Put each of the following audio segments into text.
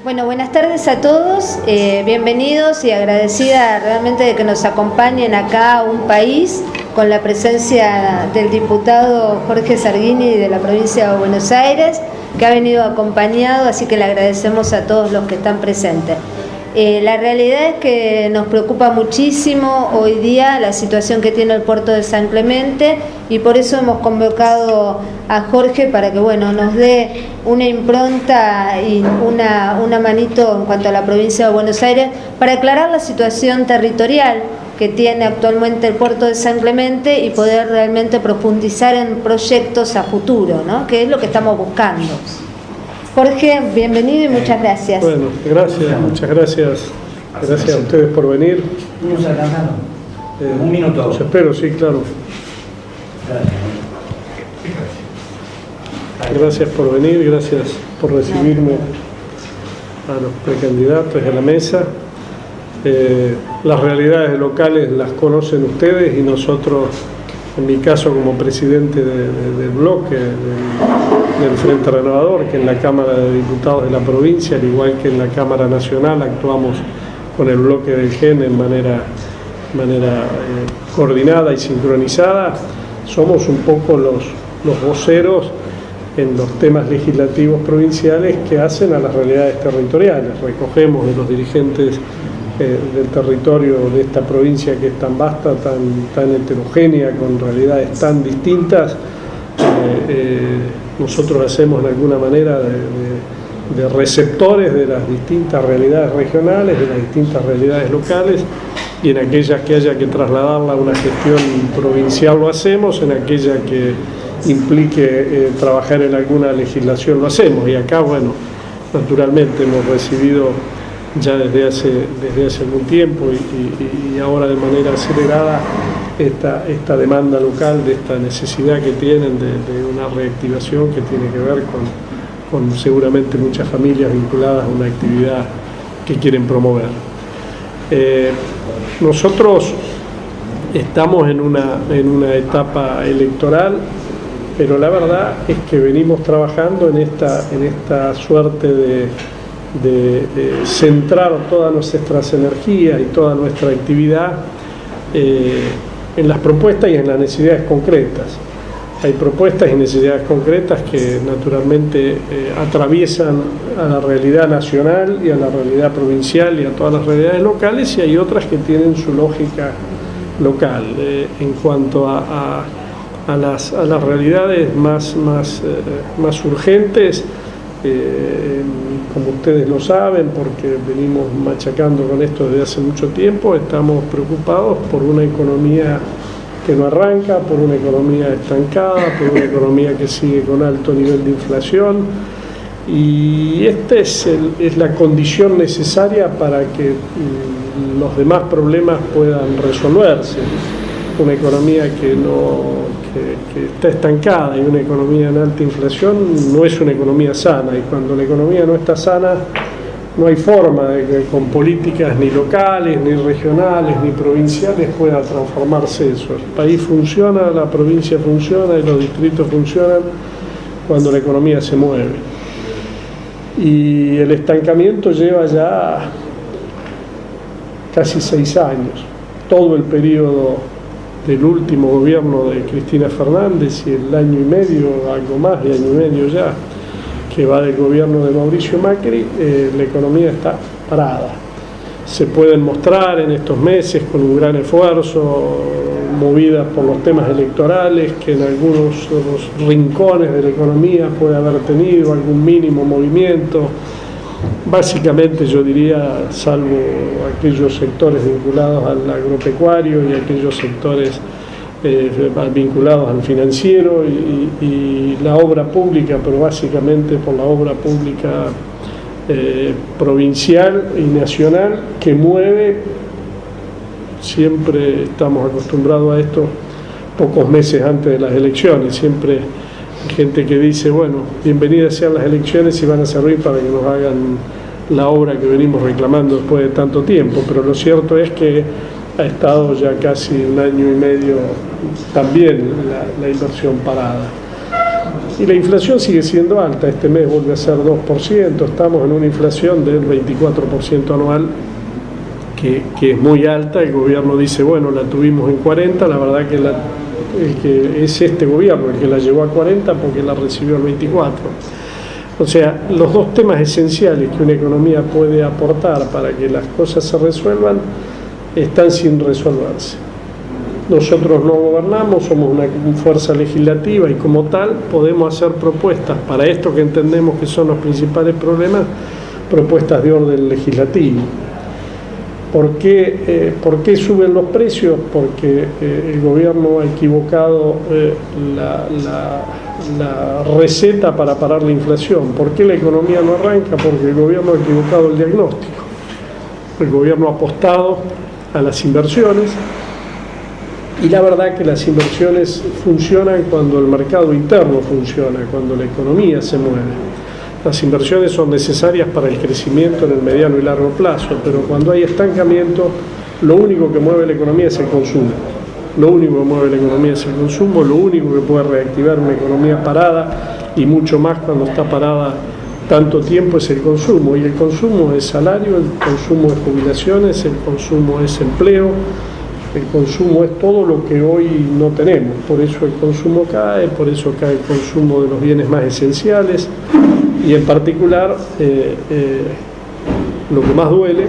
Bueno, buenas tardes a todos, bienvenidos y agradecida realmente de que nos acompañen acá a un país con la presencia del diputado Jorge Sarguini de la provincia de Buenos Aires, que ha venido acompañado, así que le agradecemos a todos los que están presentes. La realidad es que nos preocupa muchísimo hoy día la situación que tiene el puerto de San Clemente y por eso hemos convocado a Jorge para que nos dé una impronta y una manito en cuanto a la provincia de Buenos Aires para aclarar la situación territorial que tiene actualmente el puerto de San Clemente y poder realmente profundizar en proyectos a futuro, ¿no? Que es lo que estamos buscando. Jorge, bienvenido y muchas gracias. Bueno, gracias, muchas gracias. Gracias a ustedes por venir. Un minuto. Yo espero, sí, claro. Gracias por venir, gracias por recibirme a los precandidatos y a la mesa. Las realidades locales las conocen ustedes y nosotros, en mi caso como presidente del bloque, del Frente Renovador, que en la Cámara de Diputados de la provincia, al igual que en la Cámara Nacional, actuamos con el bloque del GEN en manera coordinada y sincronizada. Somos un poco los voceros en los temas legislativos provinciales que hacen a las realidades territoriales. Recogemos de los dirigentes del territorio de esta provincia que es tan vasta, tan heterogénea, con realidades tan distintas. Nosotros hacemos de alguna manera de receptores de las distintas realidades regionales, de las distintas realidades locales, y en aquellas que haya que trasladarla a una gestión provincial lo hacemos, en aquella que implique trabajar en alguna legislación lo hacemos, y acá, naturalmente hemos recibido ya desde hace algún tiempo y ahora de manera acelerada esta demanda local, de esta necesidad que tienen de una reactivación que tiene que ver con seguramente muchas familias vinculadas a una actividad que quieren promover. Nosotros estamos en una etapa electoral, pero la verdad es que venimos trabajando en esta suerte de centrar todas nuestras energías y toda nuestra actividad en las propuestas y en las necesidades concretas. Hay propuestas y necesidades concretas que naturalmente atraviesan a la realidad nacional y a la realidad provincial y a todas las realidades locales, y hay otras que tienen su lógica local. En cuanto a las realidades más urgentes, como ustedes lo saben, porque venimos machacando con esto desde hace mucho tiempo, estamos preocupados por una economía que no arranca, por una economía estancada, por una economía que sigue con alto nivel de inflación, y esta es la condición necesaria para que los demás problemas puedan resolverse. Una economía que está estancada y una economía en alta inflación no es una economía sana, y cuando la economía no está sana no hay forma de que con políticas ni locales, ni regionales, ni provinciales pueda transformarse eso. El país funciona, la provincia funciona y los distritos funcionan cuando la economía se mueve. Y el estancamiento lleva ya casi 6 años, todo el periodo del último gobierno de Cristina Fernández y el año y medio, algo más de año y medio ya, que va del gobierno de Mauricio Macri, la economía está parada. Se pueden mostrar en estos meses con un gran esfuerzo, movida por los temas electorales, que en algunos de los rincones de la economía puede haber tenido algún mínimo movimiento. Básicamente yo diría, salvo aquellos sectores vinculados al agropecuario y aquellos sectores vinculados al financiero y la obra pública, pero básicamente por la obra pública provincial y nacional, que mueve, siempre estamos acostumbrados a esto, pocos meses antes de las elecciones. Siempre hay gente que dice, bienvenidas sean las elecciones y van a servir para que nos hagan la obra que venimos reclamando después de tanto tiempo, pero lo cierto es que ha estado ya casi un año y medio también la inversión parada. Y la inflación sigue siendo alta, este mes vuelve a ser 2%, estamos en una inflación del 24% anual, que es muy alta. El gobierno dice, bueno, la tuvimos en 40, la verdad que el que es este gobierno el que la llevó a 40 porque la recibió al 24. O sea, los dos temas esenciales que una economía puede aportar para que las cosas se resuelvan están sin resolverse. Nosotros no gobernamos, somos una fuerza legislativa y como tal podemos hacer propuestas para esto que entendemos que son los principales problemas, propuestas de orden legislativo. ¿Por qué suben los precios? Porque el gobierno ha equivocado la receta para parar la inflación. ¿Por qué la economía no arranca? Porque el gobierno ha equivocado el diagnóstico. El gobierno ha apostado a las inversiones y la verdad que las inversiones funcionan cuando el mercado interno funciona, cuando la economía se mueve. Las inversiones son necesarias para el crecimiento en el mediano y largo plazo, pero cuando hay estancamiento, lo único que mueve la economía es el consumo. Lo único que mueve la economía es el consumo, lo único que puede reactivar una economía parada, y mucho más cuando está parada tanto tiempo, es el consumo. Y el consumo es salario, el consumo es jubilaciones, el consumo es empleo, el consumo es todo lo que hoy no tenemos. Por eso el consumo cae, por eso cae el consumo de los bienes más esenciales. Y en particular, lo que más duele,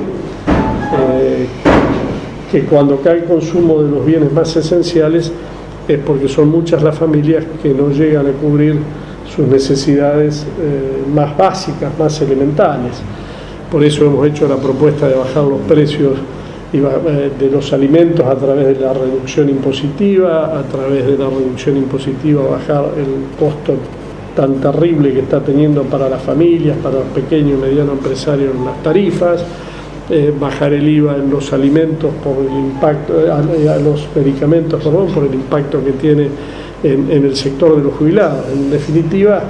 que cuando cae el consumo de los bienes más esenciales es porque son muchas las familias que no llegan a cubrir sus necesidades más básicas, más elementales. Por eso hemos hecho la propuesta de bajar los precios de los alimentos a través de la reducción impositiva, bajar el costo tan terrible que está teniendo para las familias, para los pequeños y medianos empresarios en las tarifas, bajar el IVA en los alimentos por el impacto, a los medicamentos, por el impacto que tiene en el sector de los jubilados, en definitiva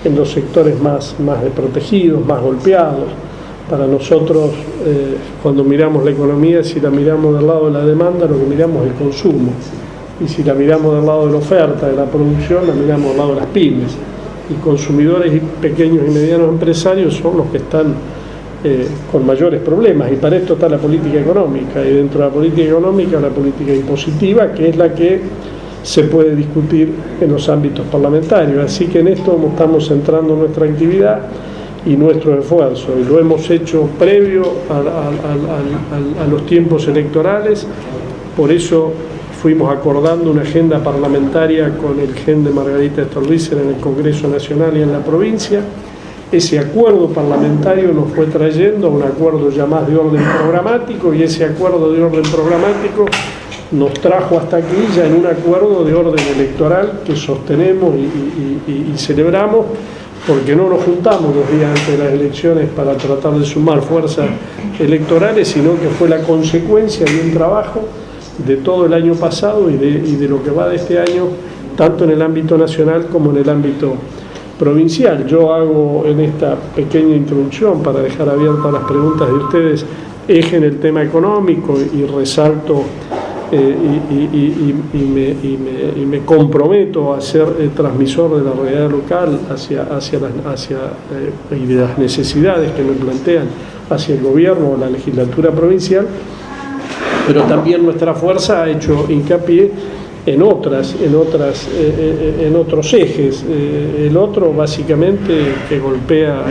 en los sectores más desprotegidos, más golpeados. Para nosotros, cuando miramos la economía, si la miramos del lado de la demanda, lo que miramos es el consumo, y si la miramos del lado de la oferta, de la producción, la miramos del lado de las pymes. Y consumidores y pequeños y medianos empresarios son los que están con mayores problemas, y para esto está la política económica, y dentro de la política económica la política impositiva, que es la que se puede discutir en los ámbitos parlamentarios. Así que en esto estamos centrando nuestra actividad y nuestro esfuerzo, y lo hemos hecho previo a los tiempos electorales. Por eso fuimos acordando una agenda parlamentaria con el GEN de Margarita Stolbizer en el Congreso Nacional y en la provincia. Ese acuerdo parlamentario nos fue trayendo a un acuerdo ya más de orden programático, y ese acuerdo de orden programático nos trajo hasta aquí ya en un acuerdo de orden electoral que sostenemos y celebramos, porque no nos juntamos los días antes de las elecciones para tratar de sumar fuerzas electorales, sino que fue la consecuencia de un trabajo de todo el año pasado y de lo que va de este año, tanto en el ámbito nacional como en el ámbito provincial. Yo hago en esta pequeña introducción, para dejar abiertas las preguntas de ustedes, eje en el tema económico, y resalto y me comprometo a ser transmisor de la realidad local y de las necesidades que me plantean hacia el gobierno o la legislatura provincial, pero también nuestra fuerza ha hecho hincapié en otros ejes. El otro, básicamente, que golpea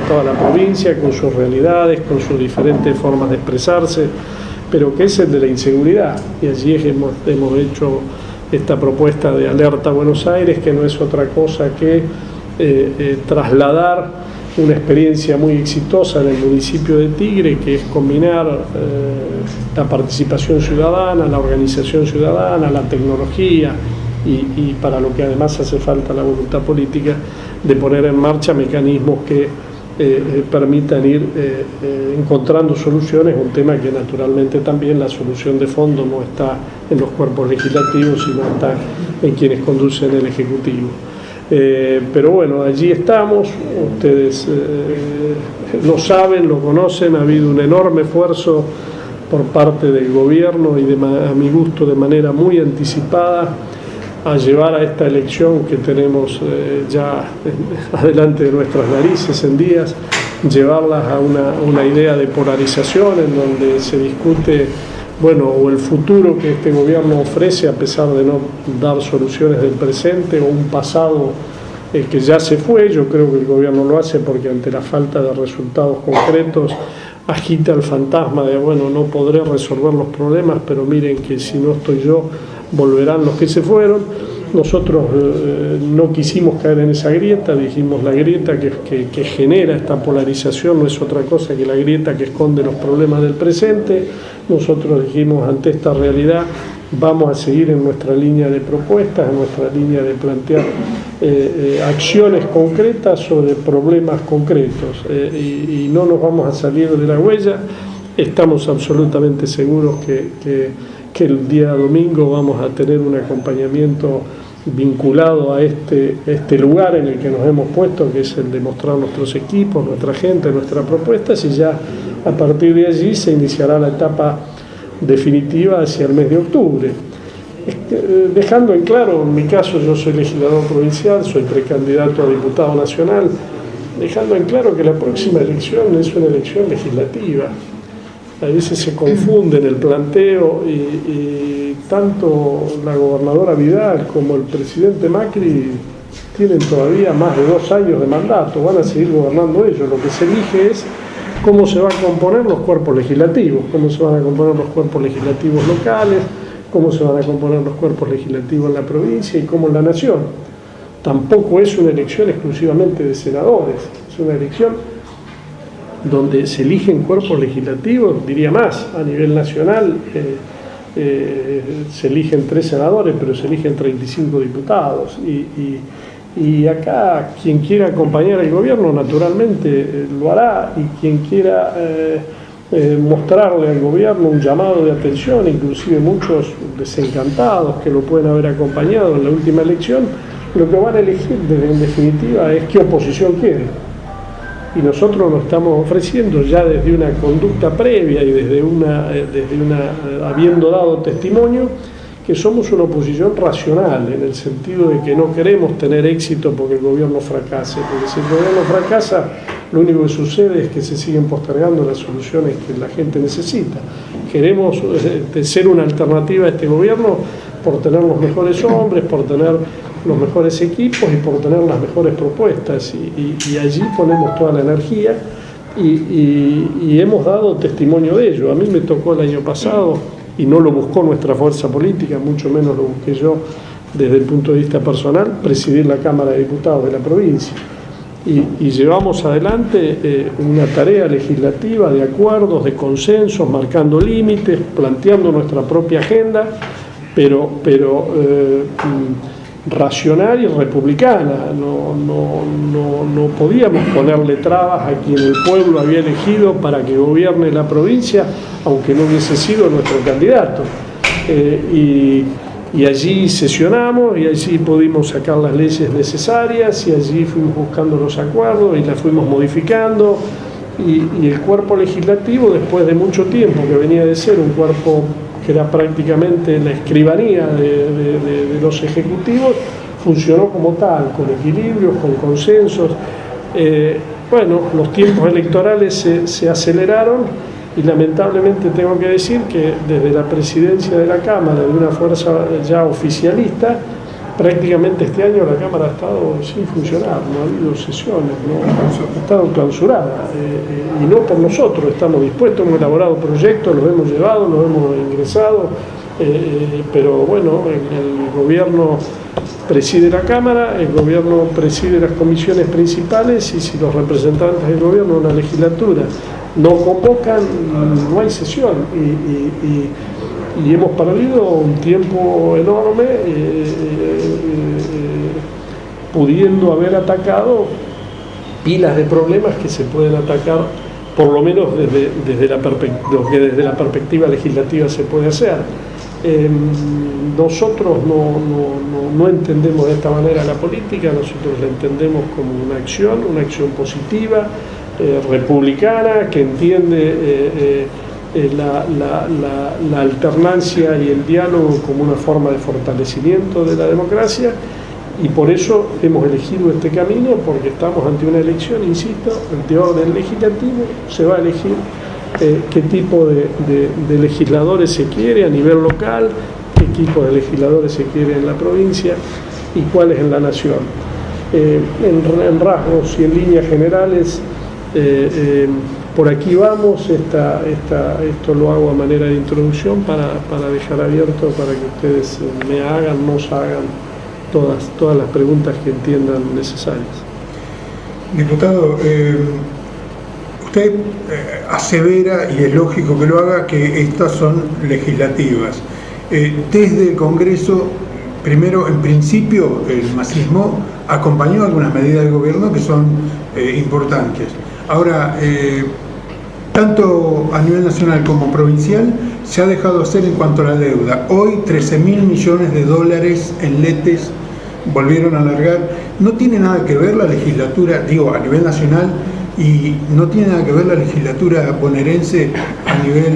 toda la provincia con sus realidades, con sus diferentes formas de expresarse, pero que es el de la inseguridad. Y allí hemos hecho esta propuesta de Alerta Buenos Aires, que no es otra cosa que trasladar una experiencia muy exitosa en el municipio de Tigre, que es combinar la participación ciudadana, la organización ciudadana, la tecnología, y para lo que además hace falta la voluntad política de poner en marcha mecanismos que permitan ir encontrando soluciones, un tema que naturalmente también la solución de fondo no está en los cuerpos legislativos, sino está en quienes conducen el Ejecutivo. Pero bueno, allí estamos, ustedes lo saben, lo conocen, ha habido un enorme esfuerzo por parte del gobierno y a mi gusto de manera muy anticipada a llevar a esta elección que tenemos ya adelante de nuestras narices en días, llevarlas a una idea de polarización en donde se discute, bueno, o el futuro que este gobierno ofrece a pesar de no dar soluciones del presente, o un pasado que ya se fue. Yo creo que el gobierno lo hace porque ante la falta de resultados concretos agita el fantasma de, bueno, no podré resolver los problemas, pero miren que si no estoy yo, volverán los que se fueron. Nosotros no quisimos caer en esa grieta, dijimos la grieta que genera esta polarización no es otra cosa que la grieta que esconde los problemas del presente. Nosotros dijimos, ante esta realidad vamos a seguir en nuestra línea de propuestas, en nuestra línea de plantear acciones concretas sobre problemas concretos y no nos vamos a salir de la huella. Estamos absolutamente seguros que el día domingo vamos a tener un acompañamiento vinculado a este lugar en el que nos hemos puesto, que es el de mostrar nuestros equipos, nuestra gente, nuestras propuestas, y ya a partir de allí se iniciará la etapa definitiva hacia el mes de octubre. Dejando en claro, en mi caso yo soy legislador provincial, soy precandidato a diputado nacional, dejando en claro que la próxima elección es una elección legislativa. A veces se confunde en el planteo y tanto la gobernadora Vidal como el presidente Macri tienen todavía más de 2 años de mandato, van a seguir gobernando ellos. Lo que se elige es cómo se van a componer los cuerpos legislativos, cómo se van a componer los cuerpos legislativos locales, cómo se van a componer los cuerpos legislativos en la provincia y cómo en la nación. Tampoco es una elección exclusivamente de senadores, es una elección donde se eligen cuerpos legislativos, diría más, a nivel nacional se eligen 3 senadores, pero se eligen 35 diputados. Y acá quien quiera acompañar al gobierno naturalmente lo hará, y quien quiera mostrarle al gobierno un llamado de atención, inclusive muchos desencantados que lo pueden haber acompañado en la última elección, lo que van a elegir en definitiva es qué oposición quieren. Y nosotros nos estamos ofreciendo ya desde una conducta previa y desde una habiendo dado testimonio, que somos una oposición racional, en el sentido de que no queremos tener éxito porque el gobierno fracase, porque si el gobierno fracasa, lo único que sucede es que se siguen postergando las soluciones que la gente necesita. Queremos ser una alternativa a este gobierno por tener los mejores hombres, por tener los mejores equipos y por tener las mejores propuestas, y allí ponemos toda la energía y hemos dado testimonio de ello. A mí me tocó el año pasado, y no lo buscó nuestra fuerza política, mucho menos lo busqué yo desde el punto de vista personal, presidir la Cámara de Diputados de la provincia, y llevamos adelante una tarea legislativa de acuerdos, de consensos, marcando límites, planteando nuestra propia agenda, pero racional y republicana. No podíamos ponerle trabas a quien el pueblo había elegido para que gobierne la provincia, aunque no hubiese sido nuestro candidato. Y allí sesionamos, y allí pudimos sacar las leyes necesarias, y allí fuimos buscando los acuerdos y las fuimos modificando, y el cuerpo legislativo, después de mucho tiempo que venía de ser un cuerpo que era prácticamente la escribanía de los ejecutivos, funcionó como tal, con equilibrios, con consensos. Bueno, los tiempos electorales se aceleraron, y lamentablemente tengo que decir que desde la presidencia de la Cámara, de una fuerza ya oficialista, prácticamente este año la Cámara ha estado sin funcionar, no ha habido sesiones, ha estado clausurada, y no por nosotros. Estamos dispuestos, hemos elaborado proyectos, los hemos llevado, los hemos ingresado, pero bueno, el gobierno preside la Cámara, el gobierno preside las comisiones principales, y si los representantes del gobierno en la legislatura no convocan, no hay sesión, y hemos perdido un tiempo enorme pudiendo haber atacado pilas de problemas que se pueden atacar, por lo menos desde la perspectiva legislativa se puede hacer. Nosotros no entendemos de esta manera la política, nosotros la entendemos como una acción positiva, republicana, que entiende la alternancia y el diálogo como una forma de fortalecimiento de la democracia, y por eso hemos elegido este camino, porque estamos ante una elección, insisto, ante orden legislativo. Se va a elegir qué tipo de legisladores se quiere a nivel local, qué tipo de legisladores se quiere en la provincia y cuáles en la nación. En rasgos y en líneas generales, por aquí vamos. Esto lo hago a manera de introducción para dejar abierto para que ustedes nos hagan todas las preguntas que entiendan necesarias. Diputado, usted asevera, y es lógico que lo haga, que estas son legislativas. Desde el Congreso, primero, en principio, el masismo acompañó algunas medidas del gobierno que son importantes. Ahora, tanto a nivel nacional como provincial, se ha dejado hacer en cuanto a la deuda. Hoy 13.000 millones de dólares en letes volvieron a alargar. No tiene nada que ver la legislatura, digo, a nivel nacional, y no tiene nada que ver la legislatura bonaerense a nivel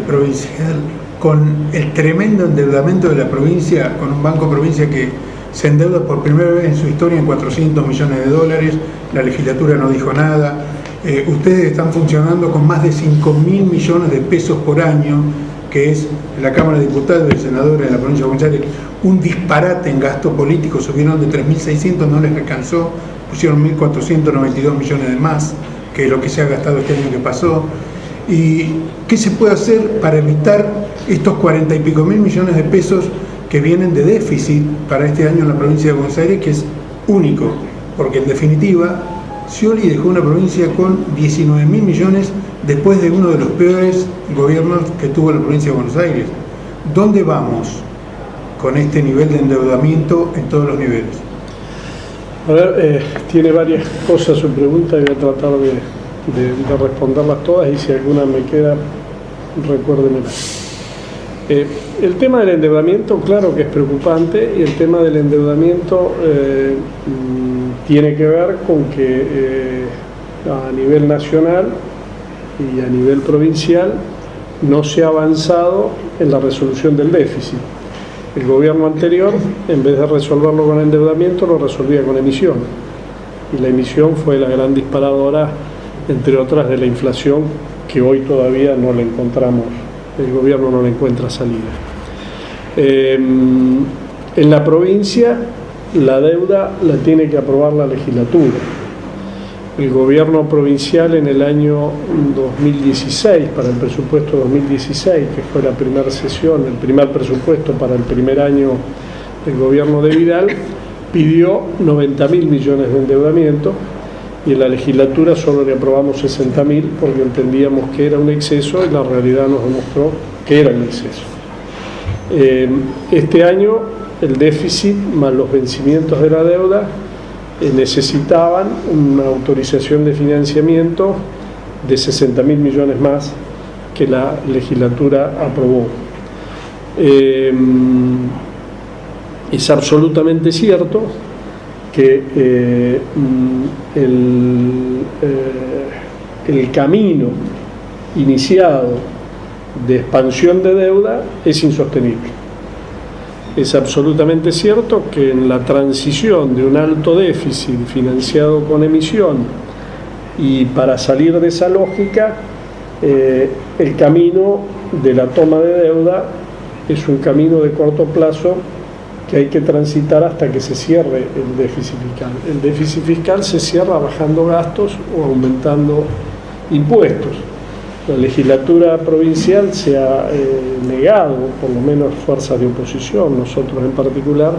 provincial con el tremendo endeudamiento de la provincia, con un banco provincia que se endeuda por primera vez en su historia en 400 millones de dólares. La legislatura no dijo nada. Ustedes están funcionando con más de 5.000 millones de pesos por año, que es la Cámara de Diputados y el senador de la provincia de Buenos Aires, un disparate en gasto político. Subieron de 3.600, no les alcanzó, pusieron 1.492 millones de más que lo que se ha gastado este año que pasó. ¿Y qué se puede hacer para evitar estos 40 y pico mil millones de pesos que vienen de déficit para este año en la provincia de Buenos Aires, que es único? Porque en definitiva, Scioli dejó una provincia con 19.000 millones después de uno de los peores gobiernos que tuvo la provincia de Buenos Aires. ¿Dónde vamos con este nivel de endeudamiento en todos los niveles? A ver, tiene varias cosas su pregunta y voy a tratar de responderlas todas, y si alguna me queda, recuérdemela. El tema del endeudamiento, claro que es preocupante, y el tema del endeudamiento tiene que ver con que a nivel nacional y a nivel provincial no se ha avanzado en la resolución del déficit. El gobierno anterior, en vez de resolverlo con endeudamiento, lo resolvía con emisión, y la emisión fue la gran disparadora, entre otras, de la inflación, que hoy todavía no la encontramos, el gobierno no le encuentra salida. En la provincia, la deuda la tiene que aprobar la legislatura. El gobierno provincial, en el año 2016, para el presupuesto 2016, que fue la primera sesión, el primer presupuesto para el primer año del gobierno de Vidal, pidió 90.000 millones de endeudamiento, y en la legislatura solo le aprobamos 60.000 porque entendíamos que era un exceso, y la realidad nos demostró que era un exceso. Este año el déficit más los vencimientos de la deuda necesitaban una autorización de financiamiento de 60.000 millones más que la legislatura aprobó. Es absolutamente cierto que el camino iniciado de expansión de deuda es insostenible. Es absolutamente cierto que en la transición de un alto déficit financiado con emisión, y para salir de esa lógica, el camino de la toma de deuda es un camino de corto plazo que hay que transitar hasta que se cierre el déficit fiscal. El déficit fiscal se cierra bajando gastos o aumentando impuestos. La legislatura provincial se ha negado, por lo menos fuerzas de oposición, nosotros en particular,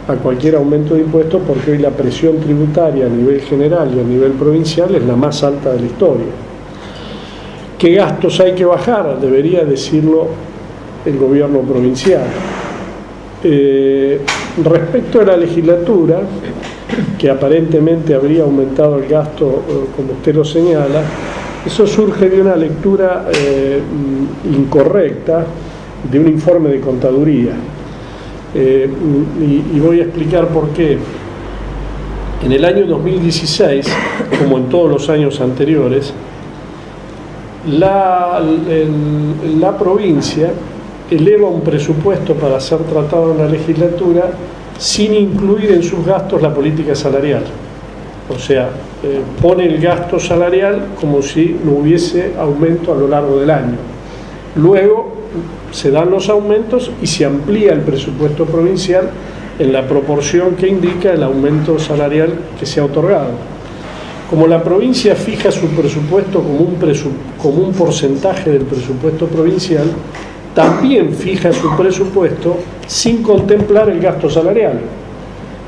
a cualquier aumento de impuestos, porque hoy la presión tributaria a nivel general y a nivel provincial es la más alta de la historia. ¿Qué gastos hay que bajar? Debería decirlo el gobierno provincial. Respecto a la legislatura, que aparentemente habría aumentado el gasto, como usted lo señala, eso surge de una lectura incorrecta de un informe de contaduría. Y voy a explicar por qué. En el año 2016, como en todos los años anteriores, la provincia eleva un presupuesto para ser tratado en la legislatura sin incluir en sus gastos la política salarial. O sea, pone el gasto salarial como si no hubiese aumento a lo largo del año. Luego se dan los aumentos y se amplía el presupuesto provincial en la proporción que indica el aumento salarial que se ha otorgado. Como la provincia fija su presupuesto como un porcentaje del presupuesto provincial, también fija su presupuesto sin contemplar el gasto salarial.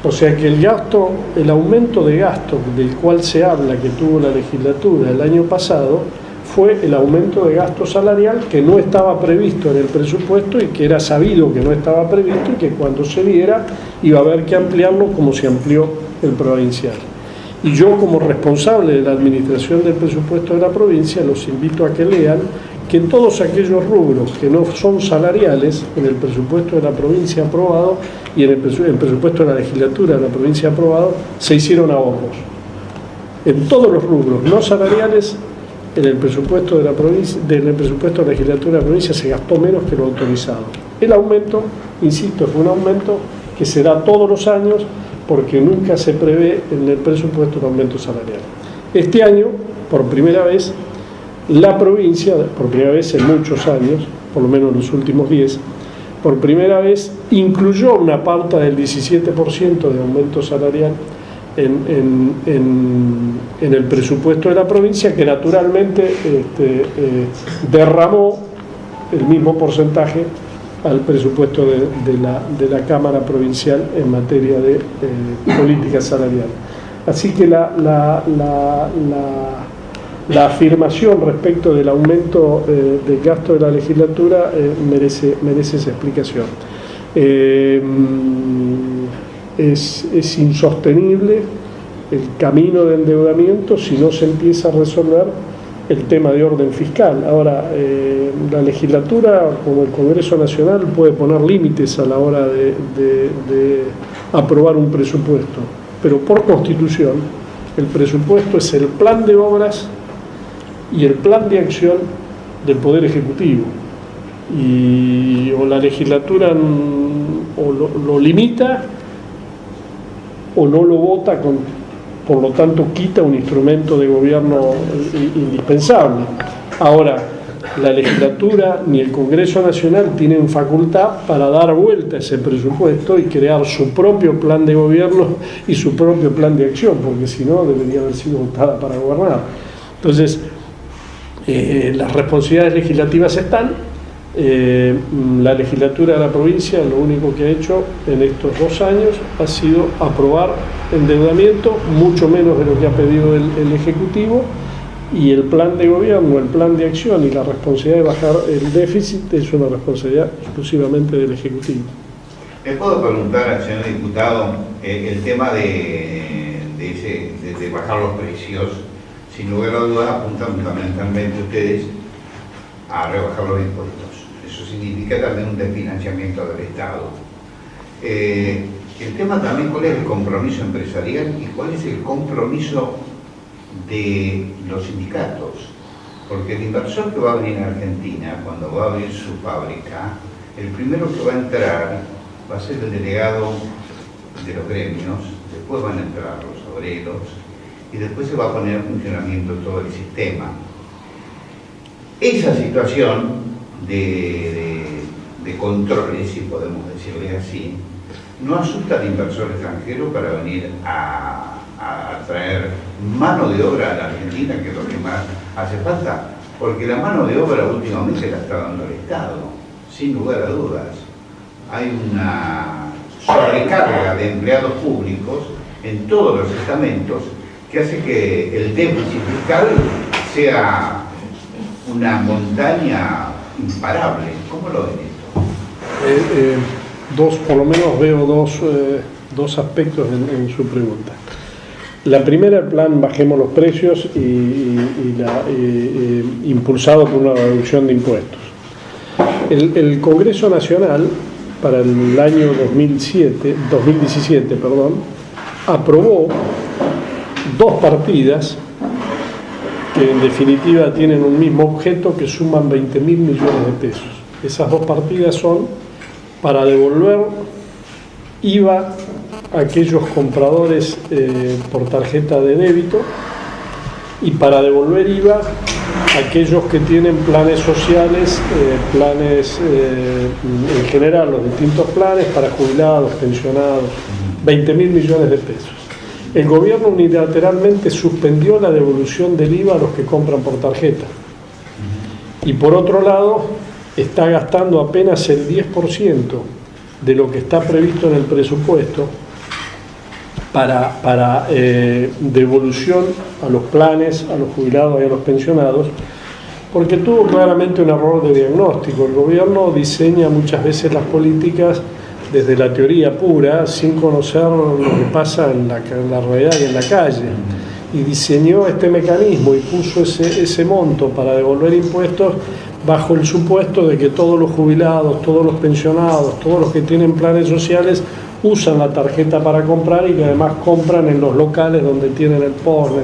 O sea que el aumento de gasto del cual se habla que tuvo la legislatura el año pasado fue el aumento de gasto salarial que no estaba previsto en el presupuesto y que era sabido que no estaba previsto y que cuando se diera iba a haber que ampliarlo como se amplió el provincial. Y yo, como responsable de la administración del presupuesto de la provincia, los invito a que lean que en todos aquellos rubros que no son salariales, en el presupuesto de la provincia aprobado y en el presupuesto de la legislatura de la provincia aprobado, se hicieron ahorros. En todos los rubros no salariales, en el presupuesto de la provincia, en el presupuesto de la legislatura de la provincia se gastó menos que lo autorizado. El aumento, insisto, fue un aumento que se da todos los años porque nunca se prevé en el presupuesto un aumento salarial. Este año, por primera vez, la provincia, por primera vez en muchos años, por lo menos en los últimos 10, por primera vez incluyó una pauta del 17% de aumento salarial en el presupuesto de la provincia, que naturalmente derramó el mismo porcentaje al presupuesto de la Cámara Provincial en materia de política salarial. Así que la afirmación respecto del aumento del gasto de la legislatura merece esa explicación. Es insostenible el camino de endeudamiento si no se empieza a resolver el tema de orden fiscal. Ahora, la legislatura, como el Congreso Nacional, puede poner límites a la hora de aprobar un presupuesto, pero por Constitución el presupuesto es el plan de obras y el plan de acción del Poder Ejecutivo, y o la legislatura lo limita o no lo vota, por lo tanto quita un instrumento de gobierno indispensable. Ahora, la legislatura ni el Congreso Nacional tienen facultad para dar vuelta a ese presupuesto y crear su propio plan de gobierno y su propio plan de acción, porque si no debería haber sido votada para gobernar. Entonces, las responsabilidades legislativas están. La legislatura de la provincia lo único que ha hecho en estos 2 años ha sido aprobar endeudamiento, mucho menos de lo que ha pedido el Ejecutivo, y el plan de gobierno, el plan de acción y la responsabilidad de bajar el déficit es una responsabilidad exclusivamente del Ejecutivo. ¿Le puedo preguntar, señor diputado, el tema de bajar los precios? Sin lugar a dudas apuntan fundamentalmente ustedes a rebajar los impuestos. Eso significa también un desfinanciamiento del Estado. El tema también, ¿cuál es el compromiso empresarial y cuál es el compromiso de los sindicatos? Porque el inversor que va a venir a Argentina, cuando va a abrir su fábrica, el primero que va a entrar va a ser el delegado de los gremios, después van a entrar los obreros y después se va a poner en funcionamiento todo el sistema. Esa situación de controles, si podemos decirle así, no asusta al inversor extranjero para venir a traer mano de obra a la Argentina, que es lo que más hace falta, porque la mano de obra últimamente la está dando el Estado, sin lugar a dudas. Hay una sobrecarga de empleados públicos en todos los estamentos que hace que el déficit fiscal sea una montaña imparable. ¿Cómo lo ven esto? Por lo menos veo dos aspectos en su pregunta. La primera, el plan Bajemos los Precios impulsado por una reducción de impuestos. El Congreso Nacional, para el año 2017, aprobó 2 partidas que en definitiva tienen un mismo objeto que suman 20.000 millones de pesos. Esas dos partidas son para devolver IVA a aquellos compradores por tarjeta de débito y para devolver IVA a aquellos que tienen planes sociales, en general los distintos planes para jubilados, pensionados, 20.000 millones de pesos. El gobierno unilateralmente suspendió la devolución del IVA a los que compran por tarjeta. Y por otro lado, está gastando apenas el 10% de lo que está previsto en el presupuesto para devolución a los planes, a los jubilados y a los pensionados, porque tuvo claramente un error de diagnóstico. El gobierno diseña muchas veces las políticas desde la teoría pura, sin conocer lo que pasa en la realidad y en la calle. Y diseñó este mecanismo y puso ese monto para devolver impuestos bajo el supuesto de que todos los jubilados, todos los pensionados, todos los que tienen planes sociales usan la tarjeta para comprar y que además compran en los locales donde tienen el porno.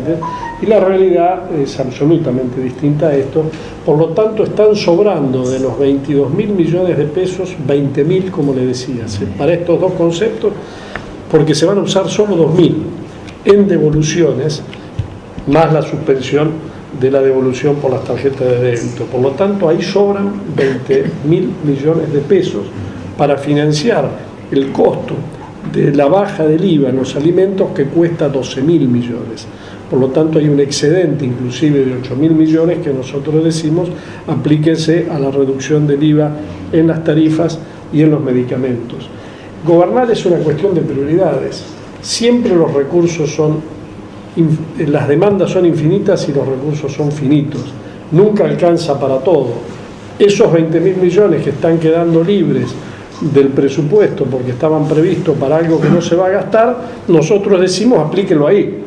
Y la realidad es absolutamente distinta a esto. Por lo tanto, están sobrando de los 22.000 millones de pesos, 20.000, como le decía, para estos dos conceptos, porque se van a usar solo 2.000 en devoluciones, más la suspensión de la devolución por las tarjetas de débito. Por lo tanto, ahí sobran 20.000 millones de pesos para financiar el costo de la baja del IVA en los alimentos, que cuesta 12.000 millones. Por lo tanto, hay un excedente inclusive de 8.000 millones que nosotros decimos aplíquense a la reducción del IVA en las tarifas y en los medicamentos. Gobernar es una cuestión de prioridades. Siempre los recursos las demandas son infinitas y los recursos son finitos. Nunca alcanza para todo. Esos 20.000 millones que están quedando libres del presupuesto porque estaban previstos para algo que no se va a gastar, nosotros decimos aplíquelo ahí.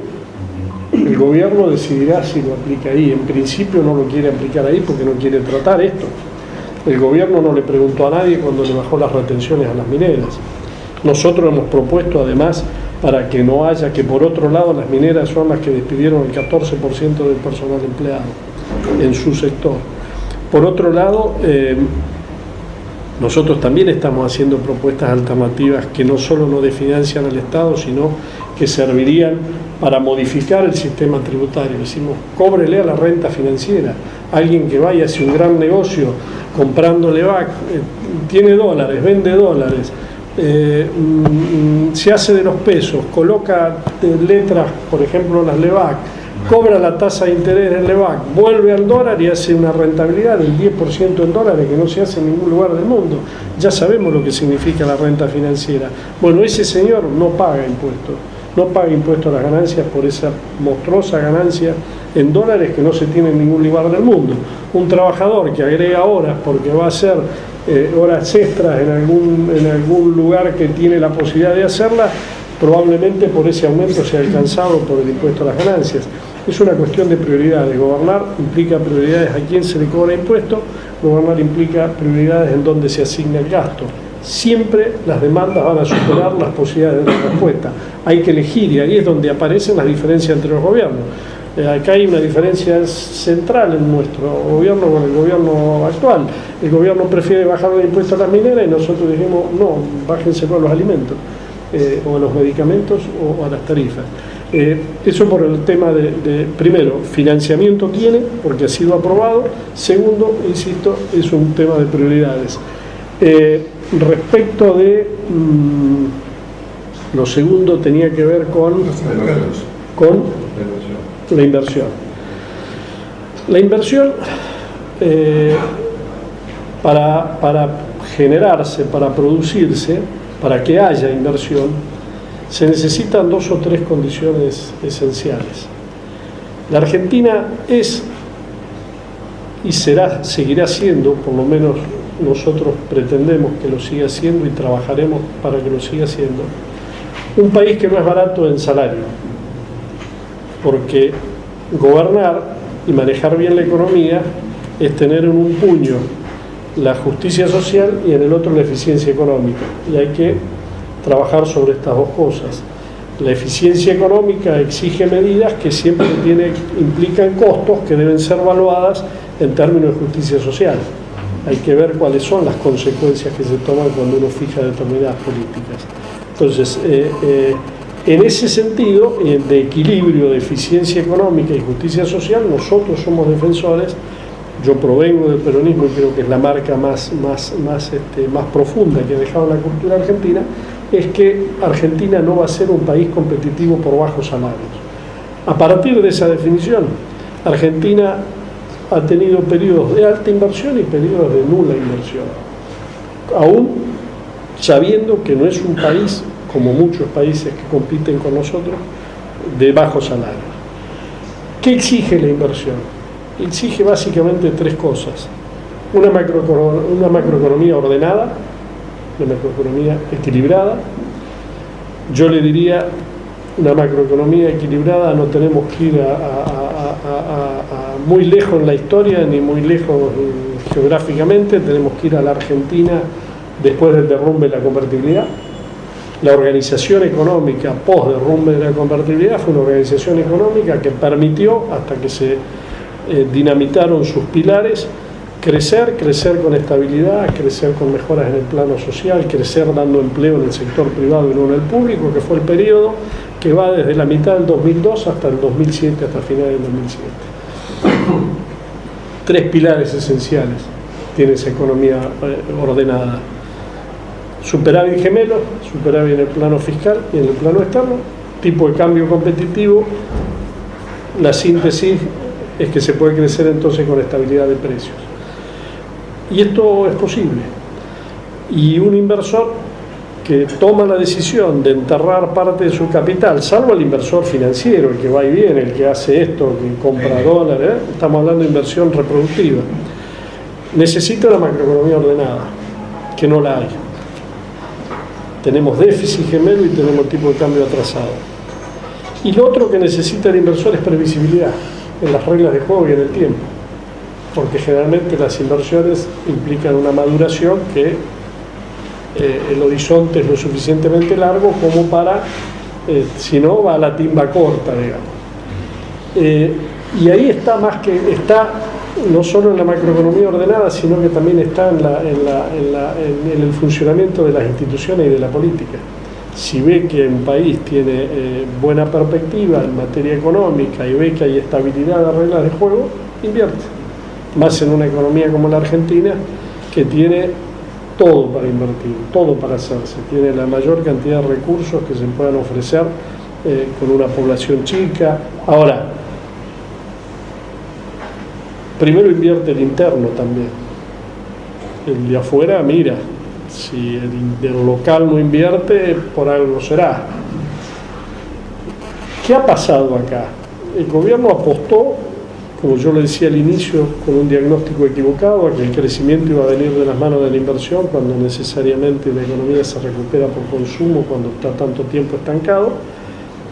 El gobierno decidirá si lo aplica ahí. En principio no lo quiere aplicar ahí porque no quiere tratar esto. El gobierno no le preguntó a nadie cuando le bajó las retenciones a las mineras. Nosotros hemos propuesto además, para que no haya, que por otro lado las mineras son las que despidieron el 14% del personal empleado en su sector. Por otro lado, nosotros también estamos haciendo propuestas alternativas que no solo no desfinancian al Estado, sino que servirían para modificar el sistema tributario. Decimos, cóbrele a la renta financiera. Alguien que vaya hacia un gran negocio comprando LEVAC, tiene dólares, vende dólares, se hace de los pesos, coloca letras, por ejemplo las LEVAC, cobra la tasa de interés del LEVAC, vuelve al dólar y hace una rentabilidad del 10% en dólares que no se hace en ningún lugar del mundo. Ya sabemos lo que significa la renta financiera. Bueno, ese señor no paga impuestos a las ganancias por esa monstruosa ganancia en dólares que no se tiene en ningún lugar del mundo. Un trabajador que agrega horas porque va a hacer horas extras en algún lugar que tiene la posibilidad de hacerlas, probablemente por ese aumento sea alcanzado por el impuesto a las ganancias. Es una cuestión de prioridades. Gobernar implica prioridades a quién se le cobra impuesto, gobernar implica prioridades en dónde se asigna el gasto. Siempre las demandas van a superar las posibilidades de respuesta. Hay que elegir y ahí es donde aparecen las diferencias entre los gobiernos. Acá hay una diferencia central en nuestro gobierno con el gobierno actual. El gobierno prefiere bajar el impuesto a las mineras y nosotros dijimos, no, bájenselo a los alimentos, o a los medicamentos o a las tarifas. Eso por el tema de, primero, financiamiento tiene, porque ha sido aprobado. Segundo, insisto, es un tema de prioridades. Respecto de lo segundo tenía que ver con la inversión. La inversión para generarse, para producirse, para que haya inversión, se necesitan 2 o 3 condiciones esenciales. La Argentina es y seguirá siendo, por lo menos nosotros pretendemos que lo siga siendo y trabajaremos para que lo siga siendo, un país que no es barato en salario, porque gobernar y manejar bien la economía es tener en un puño la justicia social y en el otro la eficiencia económica, y hay que trabajar sobre estas dos cosas. La eficiencia económica exige medidas que siempre implican costos que deben ser evaluadas en términos de justicia social. Hay que ver cuáles son las consecuencias que se toman cuando uno fija determinadas políticas. Entonces, en ese sentido, de equilibrio de eficiencia económica y justicia social, nosotros somos defensores. Yo provengo del peronismo y creo que es la marca más profunda que ha dejado la cultura argentina, es que Argentina no va a ser un país competitivo por bajos salarios. A partir de esa definición, Argentina ha tenido periodos de alta inversión y periodos de nula inversión, aún sabiendo que no es un país, como muchos países que compiten con nosotros, de bajos salarios. ¿Qué exige la inversión? Exige básicamente tres cosas: una macroeconomía ordenada, una macroeconomía equilibrada. Yo le diría, una macroeconomía equilibrada, no tenemos que ir muy lejos en la historia ni muy lejos geográficamente, tenemos que ir a la Argentina después del derrumbe de la convertibilidad. La organización económica post derrumbe de la convertibilidad fue una organización económica que permitió, hasta que se dinamitaron sus pilares, crecer con estabilidad, crecer con mejoras en el plano social, crecer dando empleo en el sector privado y no en el público, que fue el periodo que va desde la mitad del 2002 hasta el 2007, hasta finales del 2007. Tres pilares esenciales tiene esa economía ordenada: superávit gemelo, superávit en el plano fiscal y en el plano externo, tipo de cambio competitivo. La síntesis es que se puede crecer entonces con estabilidad de precios. Y esto es posible. Y un inversor que toma la decisión de enterrar parte de su capital, salvo el inversor financiero, el que va y viene, el que hace esto, que compra dólares, estamos hablando de inversión reproductiva, necesita la macroeconomía ordenada, que no la hay. Tenemos déficit gemelo y tenemos tipo de cambio atrasado. Y lo otro que necesita el inversor es previsibilidad en las reglas de juego y en el tiempo, porque generalmente las inversiones implican una maduración que el horizonte es lo suficientemente largo como para, si no, va a la timba corta, digamos. Y ahí está no solo en la macroeconomía ordenada, sino que también está en el funcionamiento de las instituciones y de la política. Si ve que un país tiene buena perspectiva en materia económica y ve que hay estabilidad de reglas de juego, invierte. Más en una economía como la Argentina, que tiene todo para invertir, todo para hacerse. Tiene la mayor cantidad de recursos que se puedan ofrecer con una población chica. Ahora, primero invierte el interno también. El de afuera mira. Si el local no invierte, por algo será. ¿Qué ha pasado acá? El gobierno apostó, como yo le decía al inicio, con un diagnóstico equivocado, a que el crecimiento iba a venir de las manos de la inversión, cuando necesariamente la economía se recupera por consumo, cuando está tanto tiempo estancado,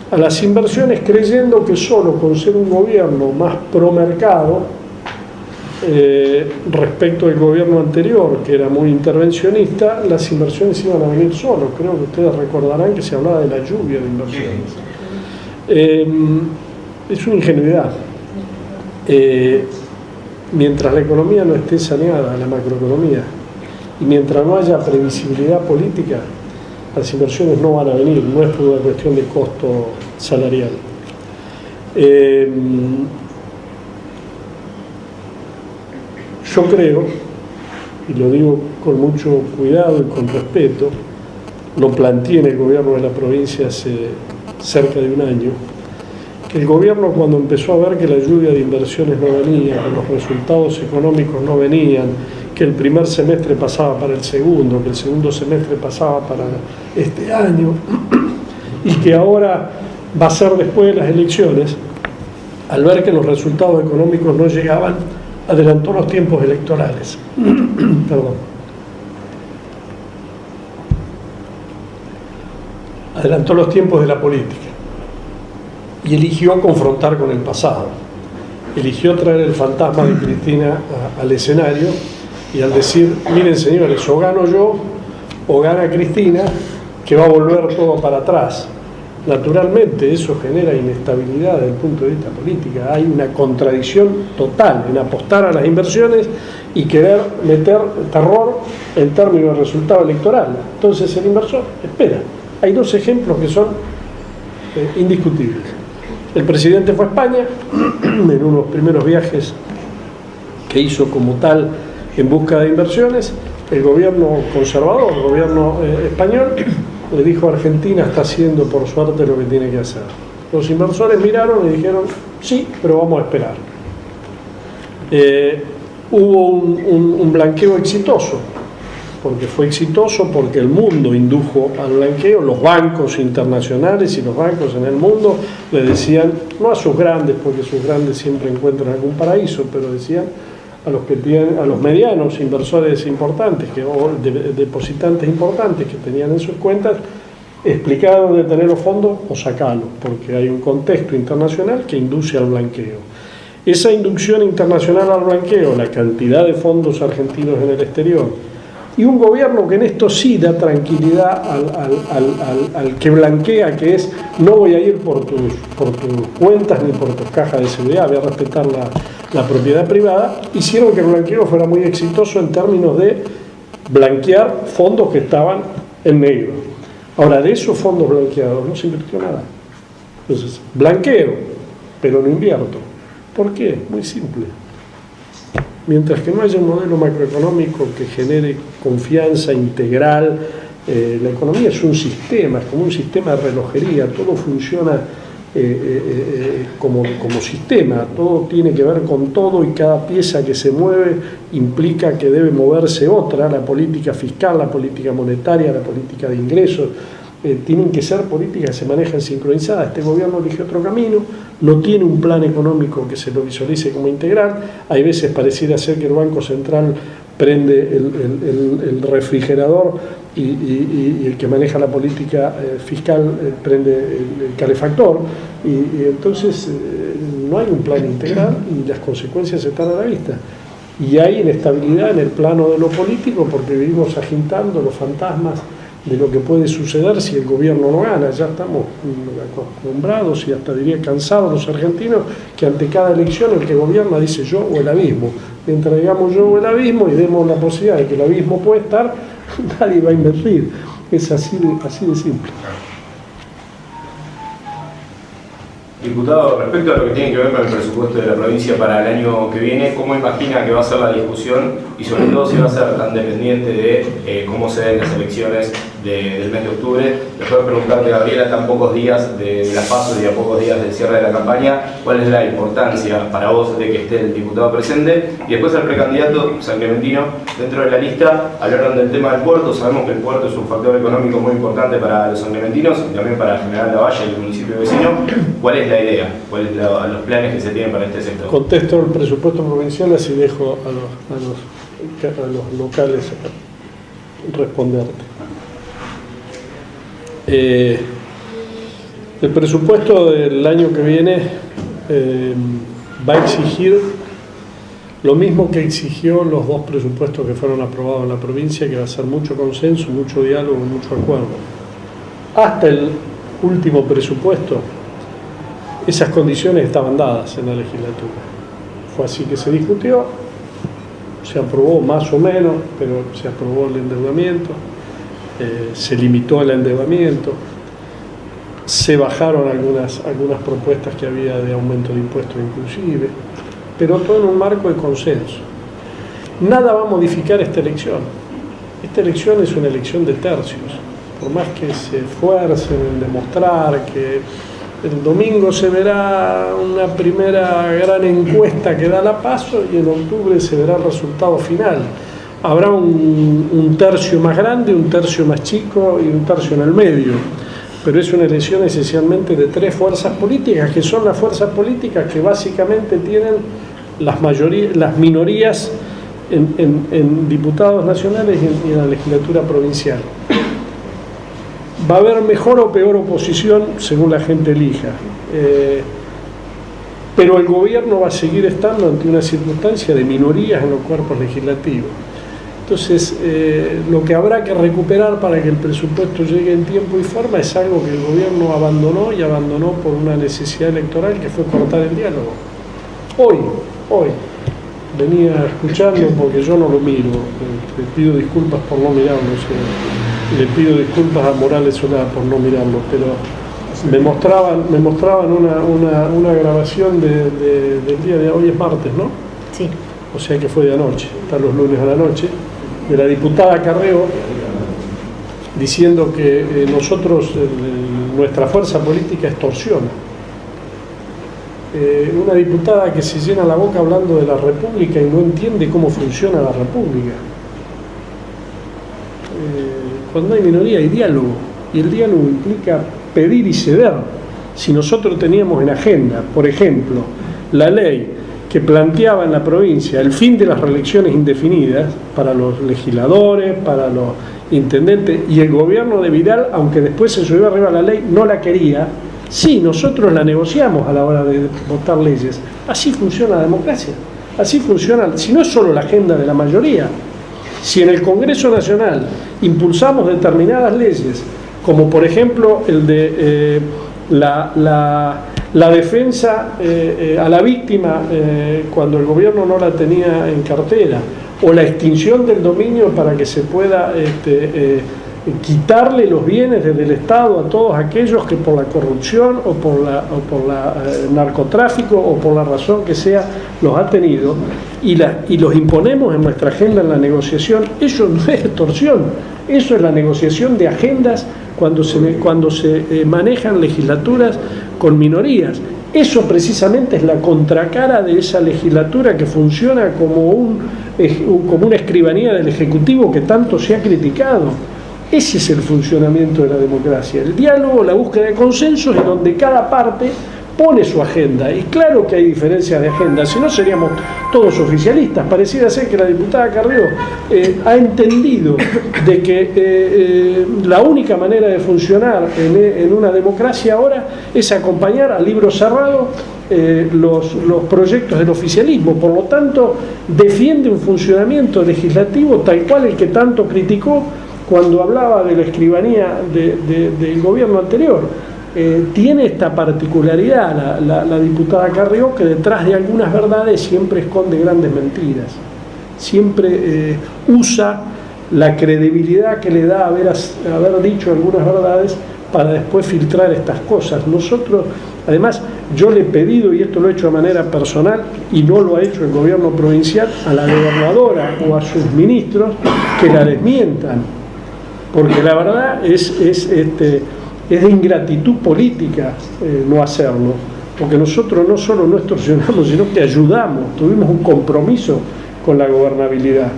a las inversiones, creyendo que solo con ser un gobierno más pro mercado, respecto del gobierno anterior, que era muy intervencionista, las inversiones iban a venir solos. Creo que ustedes recordarán que se hablaba de la lluvia de inversiones. Es una ingenuidad. Mientras la economía no esté saneada, la macroeconomía, y mientras no haya previsibilidad política, las inversiones no van a venir. No es por una cuestión de costo salarial. Yo creo, y lo digo con mucho cuidado y con respeto, lo planteé en el gobierno de la provincia hace cerca de un año, que el gobierno, cuando empezó a ver que la lluvia de inversiones no venía, que los resultados económicos no venían, que el primer semestre pasaba para el segundo, que el segundo semestre pasaba para este año, y que ahora va a ser después de las elecciones, al ver que los resultados económicos no llegaban, adelantó los tiempos electorales. Perdón. Adelantó los tiempos de la política y eligió confrontar con el pasado. Eligió traer el fantasma de Cristina al escenario y al decir: miren señores, o gano yo o gana Cristina, que va a volver todo para atrás. Naturalmente eso genera inestabilidad desde el punto de vista político. Hay una contradicción total en apostar a las inversiones y querer meter terror en términos de resultado electoral. Entonces el inversor espera. Hay dos ejemplos que son indiscutibles. El presidente fue a España en unos primeros viajes que hizo como tal en busca de inversiones. El gobierno conservador, el gobierno español, le dijo a Argentina está haciendo por suerte lo que tiene que hacer. Los inversores miraron y dijeron sí, pero vamos a esperar. Hubo un blanqueo exitoso, porque fue exitoso porque el mundo indujo al blanqueo, los bancos internacionales y los bancos en el mundo le decían, no a sus grandes, porque sus grandes siempre encuentran algún paraíso, pero decían a los que tienen, a los medianos inversores importantes o depositantes importantes que tenían en sus cuentas, explicaron de tener los fondos o sacarlos, porque hay un contexto internacional que induce al blanqueo. Esa inducción internacional al blanqueo, la cantidad de fondos argentinos en el exterior, y un gobierno que en esto sí da tranquilidad al que blanquea, que es no voy a ir por tus cuentas ni por tus cajas de seguridad, voy a respetar la propiedad privada, hicieron que el blanqueo fuera muy exitoso en términos de blanquear fondos que estaban en negro. Ahora, de esos fondos blanqueados no se invirtió nada. Entonces, blanqueo, pero no invierto. ¿Por qué? Muy simple. Mientras que no haya un modelo macroeconómico que genere confianza integral, la economía es un sistema, es como un sistema de relojería, todo funciona como sistema, todo tiene que ver con todo y cada pieza que se mueve implica que debe moverse otra, la política fiscal, la política monetaria, la política de ingresos, tienen que ser políticas que se manejan sincronizadas. Este gobierno elige otro camino, no tiene un plan económico que se lo visualice como integral, hay veces pareciera ser que el Banco Central prende el refrigerador y el que maneja la política fiscal prende el calefactor y entonces no hay un plan integral y las consecuencias están a la vista. Y hay inestabilidad en el plano de lo político porque vivimos agitando los fantasmas de lo que puede suceder si el gobierno no gana. Ya estamos acostumbrados y hasta diría cansados los argentinos que ante cada elección el que gobierna dice yo o el abismo. Mientras digamos yo o el abismo y demos la posibilidad de que el abismo puede estar, nadie va a invertir. Es así de simple. Diputado, respecto a lo que tiene que ver con el presupuesto de la provincia para el año que viene, ¿cómo imagina que va a ser la discusión y sobre todo si va a ser tan dependiente de cómo se den las elecciones del mes de octubre? Después de preguntarte, Gabriela, tan pocos días de las PASO y a pocos días del cierre de la campaña, ¿cuál es la importancia para vos de que esté el diputado presente? Y después el precandidato sanclementino, dentro de la lista, hablaron del tema del puerto. Sabemos que el puerto es un factor económico muy importante para los sanclementinos y también para General Lavalle y el municipio vecino. ¿Cuál es la idea? ¿Cuáles son los planes que se tienen para este sector? Contesto el presupuesto provincial, así dejo a los locales responderte. El presupuesto del año que viene va a exigir lo mismo que exigió los dos presupuestos que fueron aprobados en la provincia, que va a ser mucho consenso, mucho diálogo, mucho acuerdo. Hasta el último presupuesto, esas condiciones estaban dadas en la legislatura. Fue así que se discutió, se aprobó más o menos, pero se aprobó el endeudamiento, se limitó el endeudamiento, se bajaron algunas propuestas que había de aumento de impuestos inclusive, pero todo en un marco de consenso. Nada va a modificar esta elección. Esta elección es una elección de tercios. Por más que se esfuercen en demostrar que el domingo se verá una primera gran encuesta que da la PASO y en octubre se verá el resultado final. Habrá un tercio más grande, un tercio más chico y un tercio en el medio. Pero es una elección esencialmente de tres fuerzas políticas, que son las fuerzas políticas que básicamente tienen las minorías en diputados nacionales y en la legislatura provincial. Va a haber mejor o peor oposición según la gente elija, pero el gobierno va a seguir estando ante una circunstancia de minorías en los cuerpos legislativos. Entonces, lo que habrá que recuperar para que el presupuesto llegue en tiempo y forma es algo que el gobierno abandonó, y abandonó por una necesidad electoral, que fue cortar el diálogo. Hoy, venía escuchando, porque yo no lo miro, le pido disculpas por no mirarlo, le pido disculpas a Morales Solá por no mirarlo, pero me mostraban una grabación del día de hoy, es martes, ¿no? Sí. O sea que fue de anoche, está los lunes a la noche, de la diputada Carreo, diciendo que nuestra fuerza política extorsiona. Una diputada que se llena la boca hablando de la República y no entiende cómo funciona la República. Cuando hay minoría hay diálogo, y el diálogo implica pedir y ceder. Si nosotros teníamos en agenda, por ejemplo, la ley que planteaba en la provincia el fin de las reelecciones indefinidas para los legisladores, para los intendentes, y el gobierno de Vidal, aunque después se subió arriba la ley, no la quería. Sí, nosotros la negociamos a la hora de votar leyes. Así funciona la democracia. Así funciona, si no es solo la agenda de la mayoría. Si en el Congreso Nacional impulsamos determinadas leyes, como por ejemplo el de la defensa a la víctima cuando el gobierno no la tenía en cartera, o la extinción del dominio para que se pueda quitarle los bienes desde el Estado a todos aquellos que por la corrupción o por narcotráfico o por la razón que sea los ha tenido, y los imponemos en nuestra agenda en la negociación. Eso no es extorsión, eso es la negociación de agendas cuando se manejan legislaturas con minorías. Eso precisamente es la contracara de esa legislatura que funciona como una escribanía del Ejecutivo que tanto se ha criticado. Ese es el funcionamiento de la democracia, el diálogo, la búsqueda de consensos, en donde cada parte pone su agenda. Y claro que hay diferencias de agenda, si no seríamos todos oficialistas. Pareciera ser que la diputada Carreo ha entendido de que la única manera de funcionar en una democracia ahora es acompañar al libro cerrado los proyectos del oficialismo. Por lo tanto, defiende un funcionamiento legislativo tal cual el que tanto criticó cuando hablaba de la escribanía del gobierno anterior. Tiene esta particularidad la diputada Carrió, que detrás de algunas verdades siempre esconde grandes mentiras, siempre usa la credibilidad que le da haber dicho algunas verdades para después filtrar estas cosas. Nosotros, además, yo le he pedido, y esto lo he hecho de manera personal, y no lo ha hecho el gobierno provincial, a la gobernadora o a sus ministros que la desmientan, porque la verdad es de ingratitud política no hacerlo, porque nosotros no solo no extorsionamos, sino que ayudamos, tuvimos un compromiso con la gobernabilidad,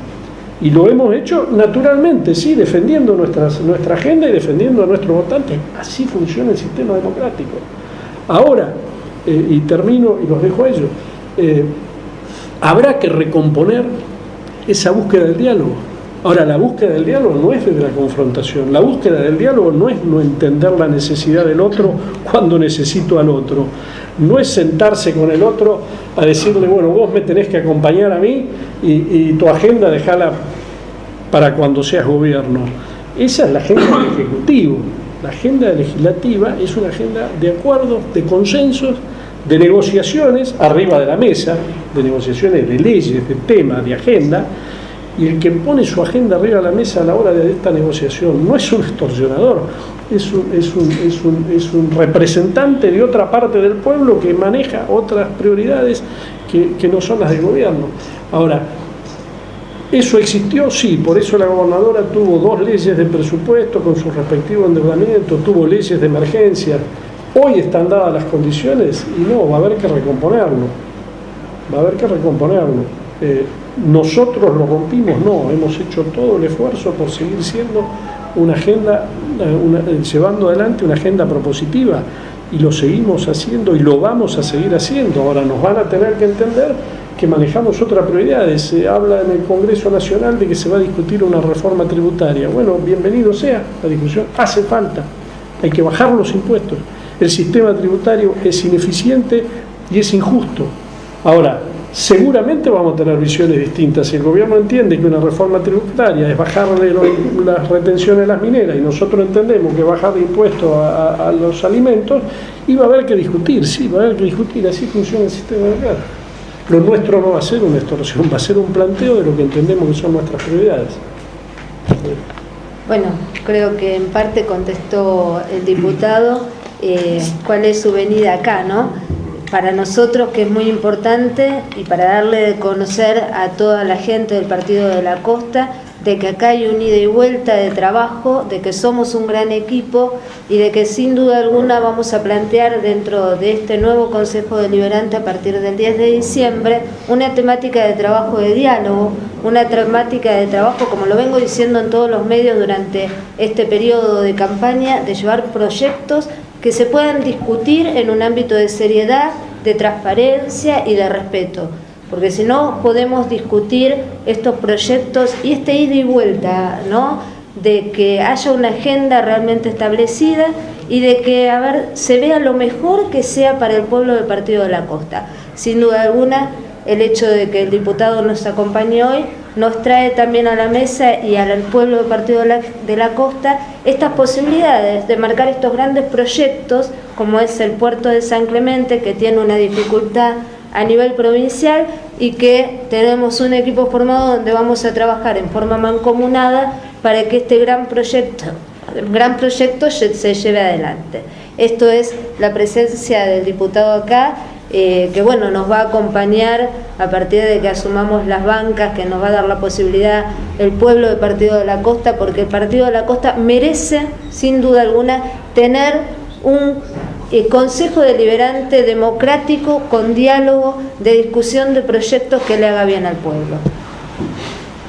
y lo hemos hecho naturalmente, sí, defendiendo nuestra agenda y defendiendo a nuestros votantes. Así funciona el sistema democrático. Ahora, y termino y los dejo a ellos, habrá que recomponer esa búsqueda del diálogo. Ahora, la búsqueda del diálogo no es desde la confrontación, la búsqueda del diálogo no es no entender la necesidad del otro cuando necesito al otro, no es sentarse con el otro a decirle, bueno, vos me tenés que acompañar a mí y tu agenda dejala para cuando seas gobierno. Esa es la agenda del Ejecutivo. La agenda legislativa es una agenda de acuerdos, de consensos, de negociaciones arriba de la mesa, de negociaciones de leyes, de temas, de agenda. Y el que pone su agenda arriba de la mesa a la hora de esta negociación no es un extorsionador, es un representante de otra parte del pueblo que maneja otras prioridades que no son las del gobierno. Ahora, ¿eso existió? Sí, por eso la gobernadora tuvo 2 leyes de presupuesto con su respectivo endeudamiento, tuvo leyes de emergencia. Hoy están dadas las condiciones y no, va a haber que recomponerlo. Nosotros lo rompimos, no, hemos hecho todo el esfuerzo por seguir siendo una agenda, llevando adelante una agenda propositiva, y lo seguimos haciendo y lo vamos a seguir haciendo. Ahora nos van a tener que entender que manejamos otras prioridades. Se habla en el Congreso Nacional de que se va a discutir una reforma tributaria. Bueno, bienvenido sea la discusión, hace falta, hay que bajar los impuestos. El sistema tributario es ineficiente y es injusto. Ahora, seguramente vamos a tener visiones distintas. Si el gobierno entiende que una reforma tributaria es bajarle las retenciones a las mineras y nosotros entendemos que bajar de impuestos a los alimentos, y va a haber que discutir, sí, va a haber que discutir, así funciona el sistema de mercado. Lo nuestro no va a ser una extorsión, va a ser un planteo de lo que entendemos que son nuestras prioridades. Bueno, creo que en parte contestó el diputado cuál es su venida acá, ¿no? Para nosotros, que es muy importante, y para darle de conocer a toda la gente del Partido de la Costa, de que acá hay un ida y vuelta de trabajo, de que somos un gran equipo y de que sin duda alguna vamos a plantear dentro de este nuevo Consejo Deliberante a partir del 10 de diciembre una temática de trabajo de diálogo, una temática de trabajo, como lo vengo diciendo en todos los medios durante este periodo de campaña, de llevar proyectos que se puedan discutir en un ámbito de seriedad, de transparencia y de respeto. Porque si no podemos discutir estos proyectos y este ida y vuelta, ¿no? De que haya una agenda realmente establecida y de que, se vea lo mejor que sea para el pueblo del Partido de la Costa. Sin duda alguna, el hecho de que el diputado nos acompañe hoy nos trae también a la mesa y al pueblo del Partido de la Costa estas posibilidades de marcar estos grandes proyectos, como es el puerto de San Clemente, que tiene una dificultad a nivel provincial y que tenemos un equipo formado donde vamos a trabajar en forma mancomunada para que este gran proyecto se lleve adelante. Esto es la presencia del diputado acá, que bueno, nos va a acompañar a partir de que asumamos las bancas, que nos va a dar la posibilidad el pueblo del Partido de la Costa, porque el Partido de la Costa merece, sin duda alguna, tener un Consejo Deliberante democrático con diálogo de discusión de proyectos que le haga bien al pueblo.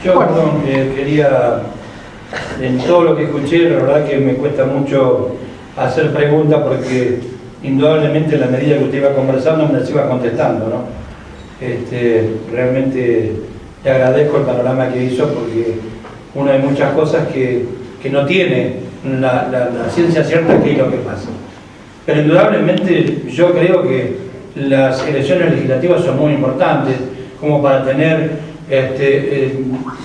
Yo, quería, en todo lo que escuché, la verdad que me cuesta mucho hacer preguntas porque indudablemente en la medida que usted iba conversando me las iba contestando, ¿no? Realmente le agradezco el panorama que hizo porque una de muchas cosas que no tiene la ciencia cierta que es lo que pasa. Pero indudablemente yo creo que las elecciones legislativas son muy importantes como para tener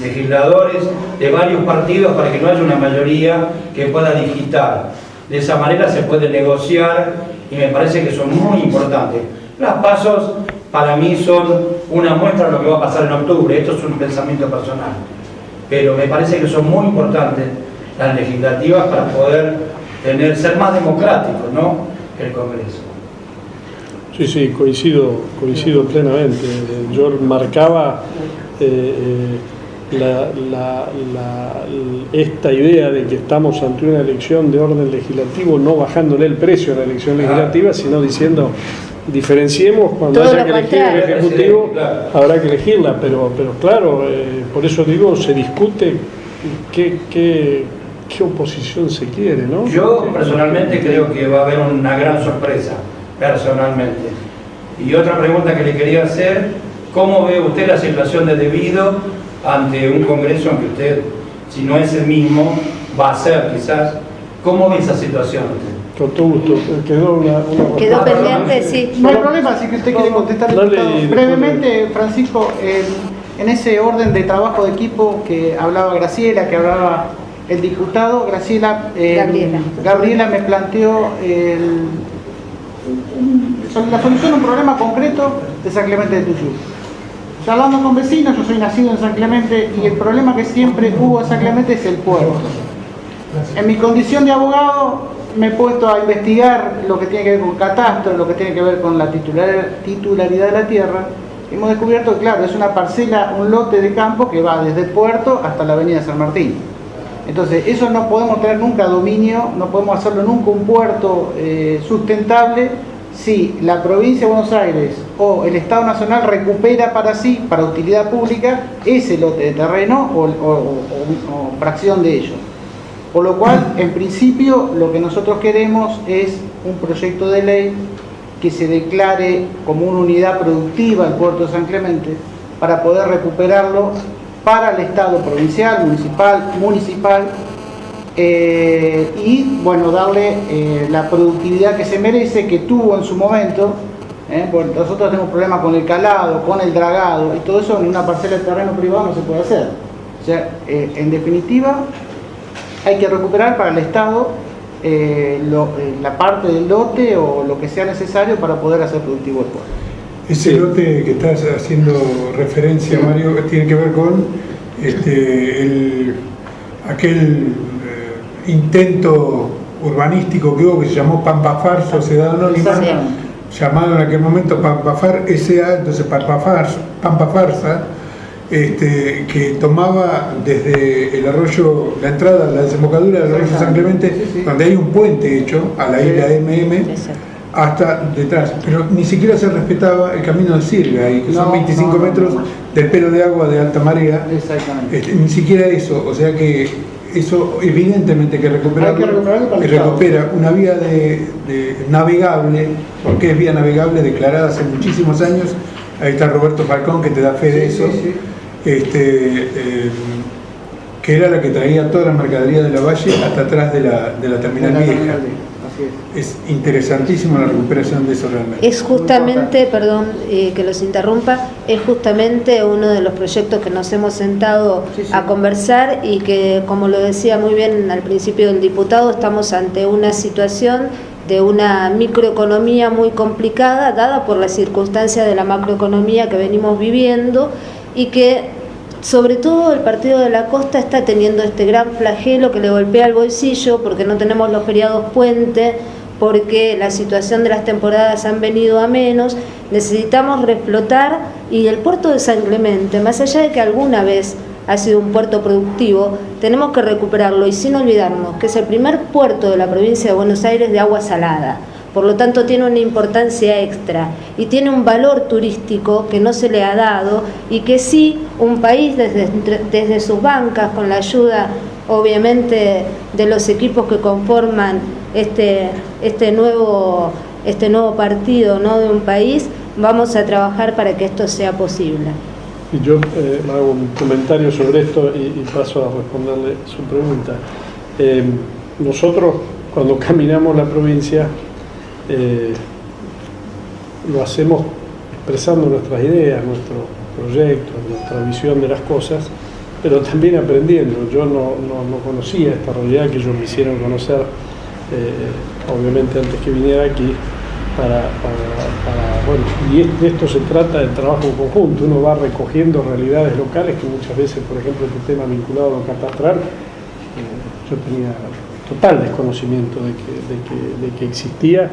legisladores de varios partidos para que no haya una mayoría que pueda digitar. De esa manera se puede negociar y me parece que son muy importantes. Las pasos para mí son una muestra de lo que va a pasar en octubre. Esto es un pensamiento personal. Pero me parece que son muy importantes las legislativas para poder ser más democráticos, ¿no?, que el Congreso. Sí, coincido plenamente. Yo marcaba esta idea de que estamos ante una elección de orden legislativo, no bajándole el precio a la elección legislativa, sino diciendo diferenciemos cuando haya que elegir el Ejecutivo, habrá que elegirla, pero claro, por eso digo, se discute qué oposición se quiere, ¿no? Yo personalmente creo que va a haber una gran sorpresa, personalmente. Y otra pregunta que le quería hacer, ¿cómo ve usted la situación de debido ante un Congreso en que usted, si no es el mismo, va a ser quizás? ¿Cómo ve esa situación usted? Con todo gusto. Quedó pendiente, sí. No hay problema, si que usted quiere contestar. Brevemente, Francisco, en ese orden de trabajo de equipo que hablaba Graciela, que hablaba el diputado, Gabriela me planteó la solución a un problema concreto de San Clemente de Tuyú. Hablando con vecinos, yo soy nacido en San Clemente y el problema que siempre hubo en San Clemente es el puerto. En mi condición de abogado me he puesto a investigar lo que tiene que ver con catastro, lo que tiene que ver con la titularidad de la tierra. Hemos descubierto que, claro, es una parcela, un lote de campo que va desde el puerto hasta la avenida San Martín. Entonces, eso no podemos tener nunca dominio, no podemos hacerlo nunca un puerto sustentable si la provincia de Buenos Aires o el Estado Nacional recupera para sí, para utilidad pública, ese lote de terreno o fracción de ello. Por lo cual, en principio, lo que nosotros queremos es un proyecto de ley que se declare como una unidad productiva el puerto de San Clemente para poder recuperarlo para el Estado provincial, municipal y bueno, darle la productividad que se merece, que tuvo en su momento, Porque nosotros tenemos problemas con el calado, con el dragado, y todo eso en una parcela de terreno privado no se puede hacer. O sea, en definitiva, hay que recuperar para el Estado la parte del lote o lo que sea necesario para poder hacer productivo el puerto. Ese lote que estás haciendo referencia, Mario, tiene que ver con aquel intento urbanístico que hubo, que se llamó Pampafar, Sociedad Anónima, llamado en aquel momento Pampafar S.A., entonces Pampafarsa, que tomaba desde el arroyo, la entrada, la desembocadura del arroyo San Clemente, donde hay un puente hecho a la isla MM, hasta detrás, pero ni siquiera se respetaba el camino de Sirga, ahí, que son 25 metros del pelo de agua de alta marea. Exactamente. Ni siquiera eso, o sea que eso evidentemente hay que recuperarlo, que recupera una vía navegable, porque es vía navegable declarada hace muchísimos años. Ahí está Roberto Falcón, que te da fe de eso, que era la que traía toda la mercadería de la Valle hasta atrás de la terminal vieja. Es interesantísimo la recuperación de eso realmente. Es justamente, perdón que los interrumpa, es justamente uno de los proyectos que nos hemos sentado a conversar, y que, como lo decía muy bien al principio el diputado, estamos ante una situación de una microeconomía muy complicada, dada por la circunstancia de la macroeconomía que venimos viviendo, y que sobre todo el Partido de la Costa está teniendo este gran flagelo que le golpea el bolsillo, porque no tenemos los feriados puente, porque la situación de las temporadas han venido a menos. Necesitamos reflotar, y el puerto de San Clemente, más allá de que alguna vez ha sido un puerto productivo, tenemos que recuperarlo, y sin olvidarnos que es el primer puerto de la provincia de Buenos Aires de agua salada. Por lo tanto, tiene una importancia extra y tiene un valor turístico que no se le ha dado, y que sí, un país desde sus bancas, con la ayuda obviamente de los equipos que conforman este nuevo partido, ¿no?, de un país, vamos a trabajar para que esto sea posible. Y yo hago un comentario sobre esto y paso a responderle su pregunta. Nosotros, cuando caminamos la provincia, lo hacemos expresando nuestras ideas, nuestros proyectos, nuestra visión de las cosas, pero también aprendiendo. Yo no conocía esta realidad, que ellos me hicieron conocer, obviamente antes que viniera aquí, bueno, y de esto se trata del trabajo en conjunto. Uno va recogiendo realidades locales que muchas veces, por ejemplo, este tema vinculado a lo catastral, yo tenía total desconocimiento de que existía,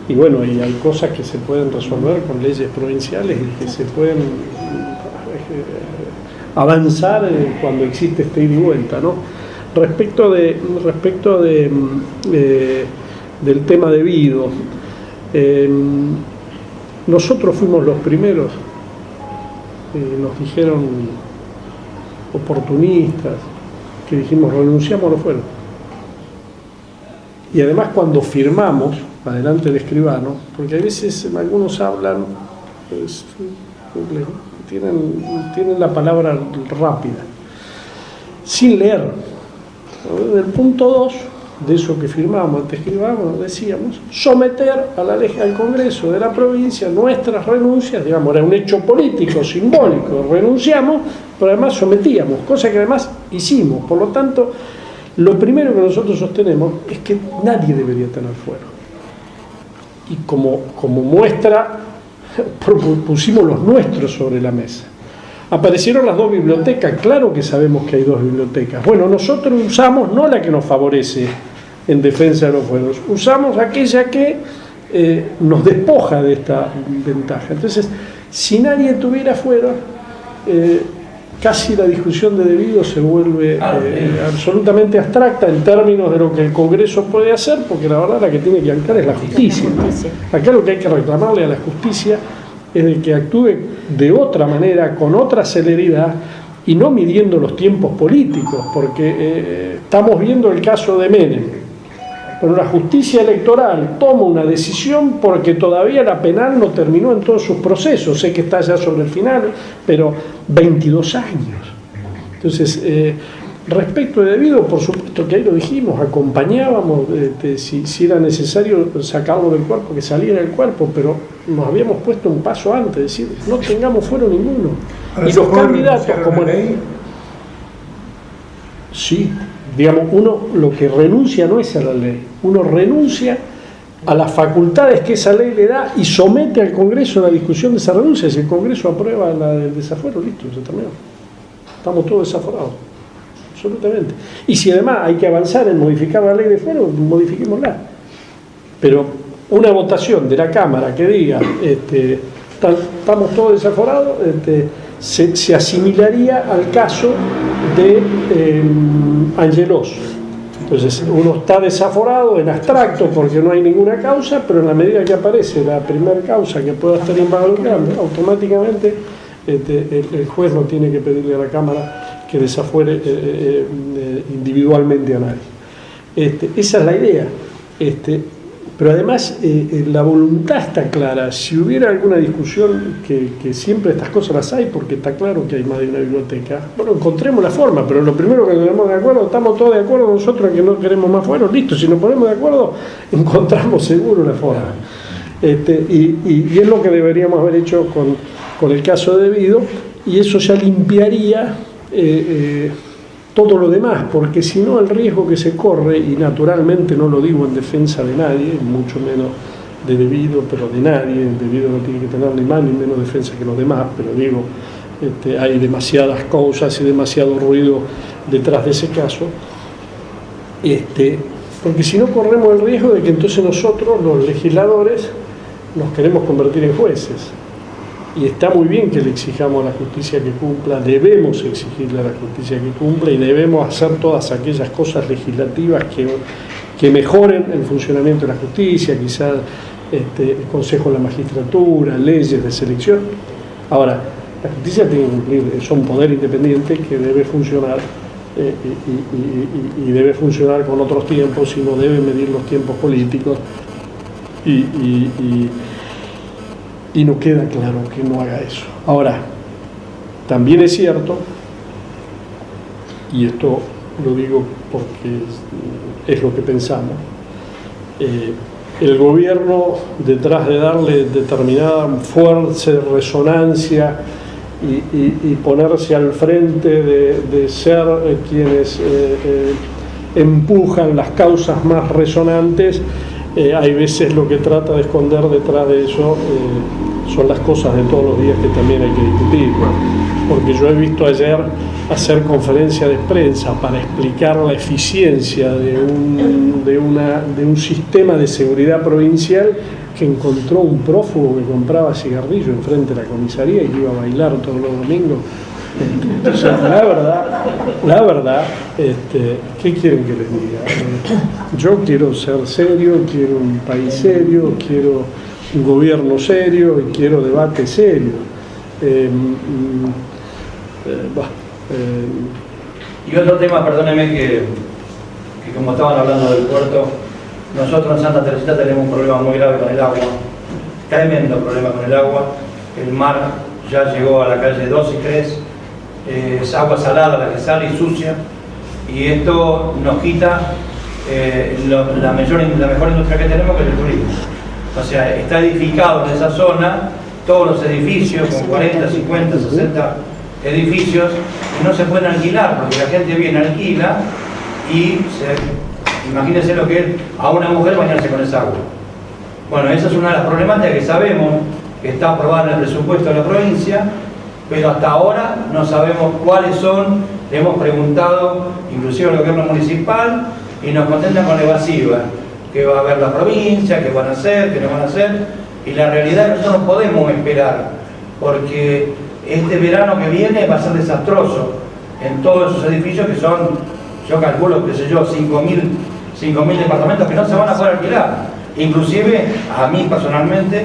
y bueno, y hay cosas que se pueden resolver con leyes provinciales y que se pueden avanzar cuando existe este ida y vuelta, ¿no? Respecto del tema debido, nosotros fuimos los primeros, nos dijeron oportunistas, que dijimos renunciamos a lo fuero. Y además, cuando firmamos adelante del escribano, porque a veces algunos hablan, pues, tienen la palabra rápida, sin leer. En el punto 2 de eso que firmamos ante escribano, decíamos someter al Congreso de la provincia nuestras renuncias, digamos, era un hecho político, simbólico, renunciamos, pero además sometíamos, cosa que además hicimos. Por lo tanto, lo primero que nosotros sostenemos es que nadie debería tener fuero. Y como muestra, pusimos los nuestros sobre la mesa. Aparecieron las dos bibliotecas, claro que sabemos que hay dos bibliotecas. Bueno, nosotros usamos no la que nos favorece en defensa de los fueros, usamos aquella que nos despoja de esta ventaja. Entonces, si nadie tuviera fuero, casi la discusión de debido se vuelve absolutamente abstracta en términos de lo que el Congreso puede hacer, porque la verdad la que tiene que actuar es la justicia. Acá lo que hay que reclamarle a la justicia es de que actúe de otra manera, con otra celeridad, y no midiendo los tiempos políticos, porque estamos viendo el caso de Menem. Pero la justicia electoral toma una decisión porque todavía la penal no terminó en todos sus procesos. Sé que está ya sobre el final, pero 22 años. Entonces, Respecto de debido, por supuesto que ahí lo dijimos, acompañábamos, si era necesario sacarlo del cuerpo, que saliera del cuerpo, pero nos habíamos puesto un paso antes, es decir, no tengamos fuero ninguno. Y los candidatos, como ley, sí, digamos, uno lo que renuncia no es a la ley, uno renuncia a las facultades que esa ley le da y somete al Congreso la discusión de esa renuncia. Si el Congreso aprueba la del desafuero, listo, se terminó. Estamos todos desaforados. Absolutamente. Y si además hay que avanzar en modificar la ley de fuero, modifiquémosla. Pero una votación de la Cámara que diga estamos todos desaforados, se asimilaría al caso de Angelos. Entonces uno está desaforado en abstracto porque no hay ninguna causa, pero en la medida que aparece la primera causa que pueda estar involucrada, automáticamente el juez no tiene que pedirle a la Cámara que desafuere individualmente a nadie. Esa es la idea. Pero además la voluntad está clara. Si hubiera alguna discusión, que siempre estas cosas las hay, porque está claro que hay más de una biblioteca, bueno, encontremos la forma, pero lo primero que nos ponemos de acuerdo, estamos todos de acuerdo nosotros en que no queremos más fueros, listo, si nos ponemos de acuerdo, encontramos seguro la forma. Y es lo que deberíamos haber hecho con el caso de debido, y eso ya limpiaría todo lo demás, porque si no el riesgo que se corre, y naturalmente no lo digo en defensa de nadie, mucho menos de debido, pero de nadie, el debido no tiene que tener ni más ni menos defensa que los demás, pero digo, hay demasiadas cosas y demasiado ruido detrás de ese caso, porque si no corremos el riesgo de que entonces nosotros, los legisladores, nos queremos convertir en jueces. Y está muy bien que le exijamos a la justicia que cumpla, debemos exigirle a la justicia que cumpla y debemos hacer todas aquellas cosas legislativas que mejoren el funcionamiento de la justicia, quizás el Consejo de la Magistratura, leyes de selección. Ahora, la justicia tiene que cumplir, es un poder independiente que debe funcionar y debe funcionar con otros tiempos y no debe medir los tiempos políticos y no queda claro que no haga eso. Ahora, también es cierto, y esto lo digo porque es lo que pensamos, el gobierno, detrás de darle determinada fuerza, resonancia y ponerse al frente de ser quienes empujan las causas más resonantes, hay veces lo que trata de esconder detrás de eso son las cosas de todos los días que también hay que discutir, porque yo he visto ayer hacer conferencia de prensa para explicar la eficiencia de un sistema de seguridad provincial que encontró un prófugo que compraba cigarrillo enfrente de la comisaría y que iba a bailar todos los domingos. Entonces, la verdad, ¿qué quieren que les diga? Yo quiero ser serio, quiero un país serio, quiero un gobierno serio y quiero debate serio. Y otro tema, perdóneme, que como estaban hablando del puerto, nosotros en Santa Teresita tenemos un problema muy grave con el agua, tremendo problema con el agua. El mar ya llegó a la calle 2 y 3, es agua salada la que sale y sucia, y esto nos quita la mejor industria que tenemos, que es el turismo. O sea, está edificado en esa zona todos los edificios con 40, 50, 60 edificios y no se pueden alquilar porque la gente viene, alquila y imagínense lo que es a una mujer bañarse con esa agua. Bueno, esa es una de las problemáticas que sabemos que está aprobada en el presupuesto de la provincia, pero hasta ahora no sabemos cuáles son. Le hemos preguntado inclusive al gobierno municipal y nos contestan con evasiva, que va a haber la provincia, que van a hacer, que no van a hacer, y la realidad es que nosotros no podemos esperar, porque este verano que viene va a ser desastroso en todos esos edificios que son, yo calculo, qué sé yo, 5.000 departamentos que no se van a poder alquilar. Inclusive, a mí personalmente,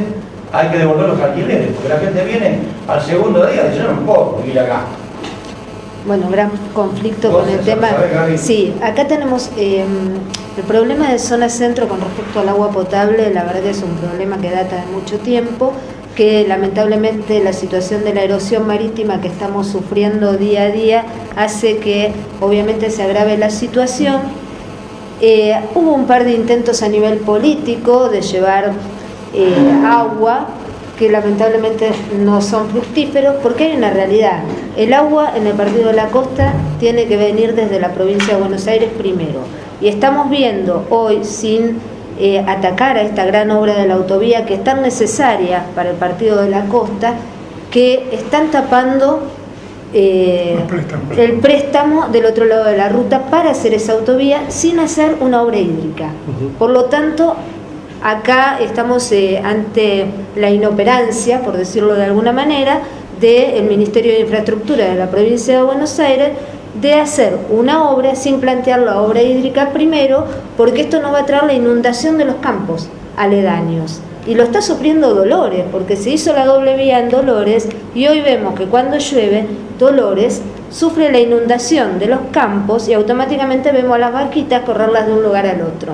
hay que devolver los alquileres, porque la gente viene al segundo día y dice, yo no puedo vivir acá. Bueno, gran conflicto con el tema. Sí, acá tenemos el problema de zona centro con respecto al agua potable. La verdad que es un problema que data de mucho tiempo. que lamentablemente la situación de la erosión marítima que estamos sufriendo día a día hace que obviamente se agrave la situación. Hubo un par de intentos a nivel político de llevar agua que lamentablemente no son fructíferos, porque hay una realidad: el agua en el Partido de la Costa tiene que venir desde la provincia de Buenos Aires primero, y estamos viendo hoy, sin atacar a esta gran obra de la autovía que es tan necesaria para el Partido de la Costa, que están tapando el préstamo del otro lado de la ruta para hacer esa autovía sin hacer una obra hídrica. Por lo tanto, acá estamos ante la inoperancia, por decirlo de alguna manera, del Ministerio de Infraestructura de la provincia de Buenos Aires de hacer una obra sin plantear la obra hídrica primero, porque esto nos va a traer la inundación de los campos aledaños. Y lo está sufriendo Dolores, porque se hizo la doble vía en Dolores y hoy vemos que cuando llueve, Dolores sufre la inundación de los campos y automáticamente vemos a las barquitas correrlas de un lugar al otro.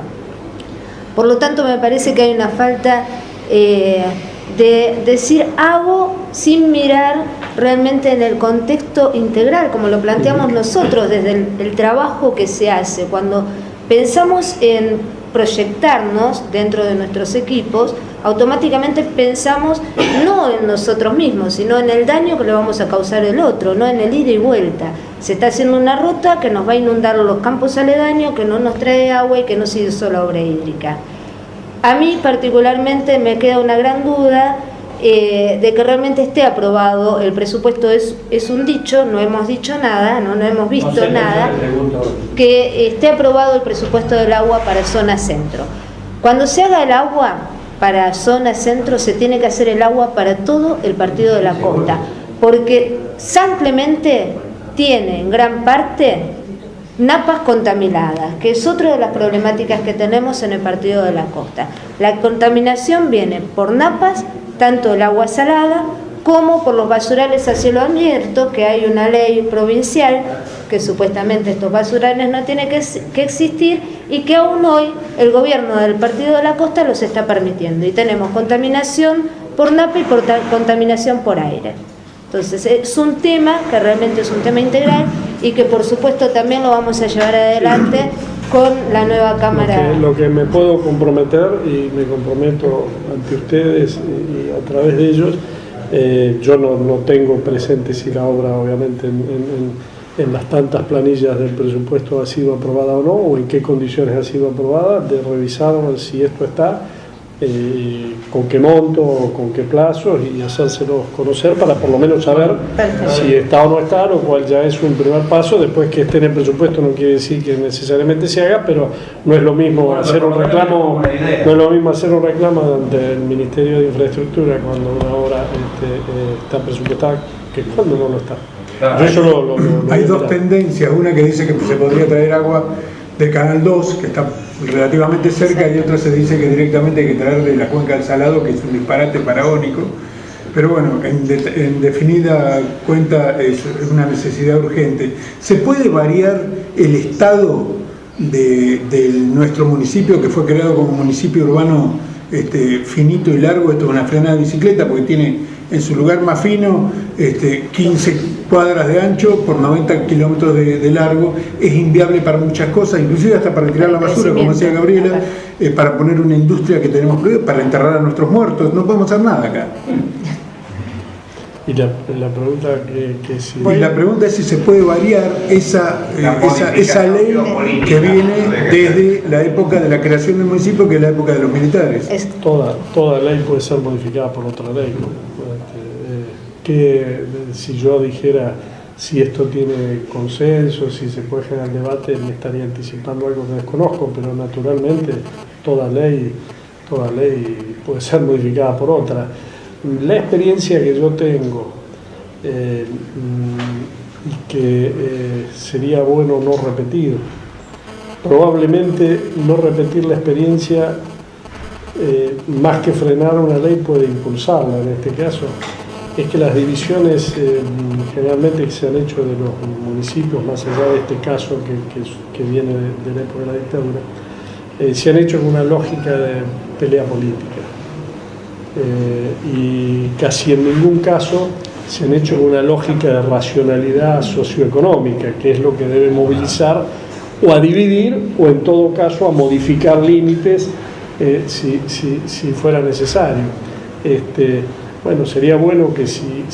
Por lo tanto, me parece que hay una falta de decir hago sin mirar realmente en el contexto integral, como lo planteamos nosotros desde el trabajo que se hace. Cuando pensamos en proyectarnos dentro de nuestros equipos, automáticamente pensamos no en nosotros mismos, sino en el daño que le vamos a causar al otro, no en el ida y vuelta. Se está haciendo una ruta que nos va a inundar los campos aledaños, que no nos trae agua y que no se hizo la obra hídrica. A mí particularmente me queda una gran duda de que realmente esté aprobado el presupuesto. Es un dicho, no hemos dicho nada, no hemos visto nada, que esté aprobado el presupuesto del agua para zona centro. Cuando se haga el agua para zona centro, se tiene que hacer el agua para todo el Partido de la Costa, porque San Clemente tiene en gran parte napas contaminadas, que es otra de las problemáticas que tenemos en el Partido de la Costa. La contaminación viene por napas, tanto el agua salada como por los basurales a cielo abierto, que hay una ley provincial que supuestamente estos basurales no tienen que existir y que aún hoy el gobierno del Partido de la Costa los está permitiendo. Y tenemos contaminación por napa y contaminación por aire. Entonces es un tema que realmente es un tema integral y que por supuesto también lo vamos a llevar adelante con la nueva Cámara. Lo que me puedo comprometer, y me comprometo ante ustedes y a través de ellos, yo no tengo presente si la obra obviamente en las tantas planillas del presupuesto ha sido aprobada o no, o en qué condiciones ha sido aprobada, de revisar si esto está, con qué monto, con qué plazos, y hacérselos conocer para por lo menos saber si está o no está, lo cual ya es un primer paso. Después que esté en el presupuesto no quiere decir que necesariamente se haga, pero no es lo mismo hacer un reclamo, ante el Ministerio de Infraestructura cuando una obra está presupuestada que cuando no lo está. Hay dos tendencias, una que dice que se podría traer agua del Canal 2, que está relativamente cerca, y otra se dice que directamente hay que traer de la cuenca del Salado, que es un disparate faraónico. Pero bueno, en definida cuenta es una necesidad urgente. ¿Se puede variar el estado de nuestro municipio, que fue creado como municipio urbano finito y largo? Esto es una frenada de bicicleta, porque tiene en su lugar más fino 15 cuadras de ancho por 90 kilómetros de largo. Es inviable para muchas cosas, inclusive hasta para tirar la basura, como decía Gabriela, para poner una industria que tenemos prohibida, para enterrar a nuestros muertos. No podemos hacer nada acá. Y la pregunta la pregunta es si se puede variar esa ley que viene desde la época de la creación del municipio, que es la época de los militares. Toda ley puede ser modificada por otra ley, ¿no? Que si yo dijera si esto tiene consenso, si se puede generar debate, me estaría anticipando algo que desconozco, pero naturalmente toda ley puede ser modificada por otra. La experiencia que yo tengo y que sería bueno no repetir, probablemente no repetir la experiencia, más que frenar una ley puede impulsarla. En este caso es que las divisiones generalmente que se han hecho de los municipios, más allá de este caso que viene de la época de la dictadura, se han hecho con una lógica de pelea política. y casi en ningún caso se han hecho en una lógica de racionalidad socioeconómica, que es lo que debe movilizar o a dividir o en todo caso a modificar límites si fuera necesario. Bueno, sería bueno que si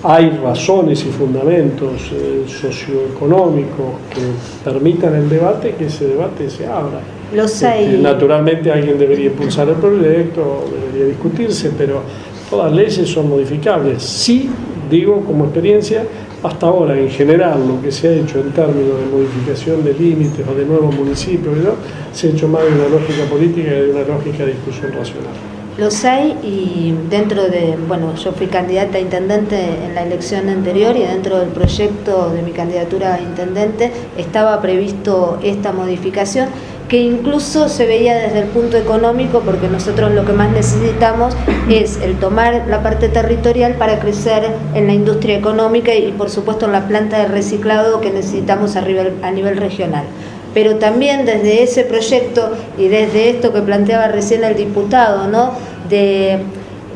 hay razones y fundamentos socioeconómicos que permitan el debate, que ese debate se abra. Los hay. Naturalmente alguien debería impulsar el proyecto, debería discutirse, pero todas leyes son modificables. Sí, digo como experiencia, hasta ahora en general lo que se ha hecho en términos de modificación de límites o de nuevos municipios, ¿no?, se ha hecho más de una lógica política que de una lógica de discusión racional. Los hay, y dentro de, bueno, yo fui candidata a intendente en la elección anterior, y dentro del proyecto de mi candidatura a intendente estaba previsto esta modificación, que incluso se veía desde el punto económico, porque nosotros lo que más necesitamos es el tomar la parte territorial para crecer en la industria económica y por supuesto en la planta de reciclado que necesitamos a nivel regional. Pero también desde ese proyecto y desde esto que planteaba recién el diputado, ¿no?, de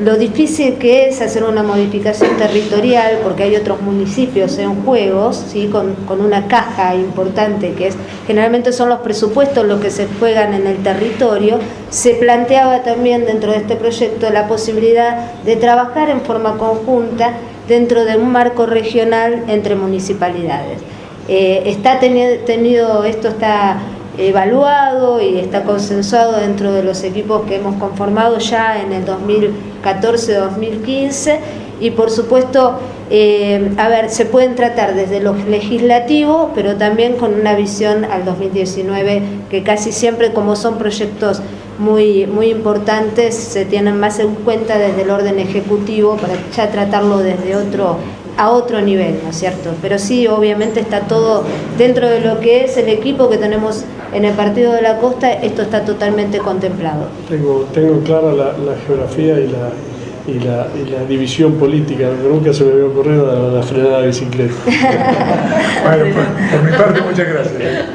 lo difícil que es hacer una modificación territorial, porque hay otros municipios en juego, ¿sí?, con una caja importante que es, generalmente son los presupuestos los que se juegan en el territorio. Se planteaba también dentro de este proyecto la posibilidad de trabajar en forma conjunta dentro de un marco regional entre municipalidades. Esto está evaluado y está consensuado dentro de los equipos que hemos conformado ya en el 2014-2015, y por supuesto, se pueden tratar desde lo legislativo, pero también con una visión al 2019, que casi siempre, como son proyectos muy, muy importantes, se tienen más en cuenta desde el orden ejecutivo para ya tratarlo desde a otro nivel, ¿no es cierto? Pero sí, obviamente está todo dentro de lo que es el equipo que tenemos en el Partido de la Costa, esto está totalmente contemplado. Tengo clara la geografía y la división política, lo que nunca se me había ocurrido la frenada de bicicleta. Bueno, por mi parte, muchas gracias.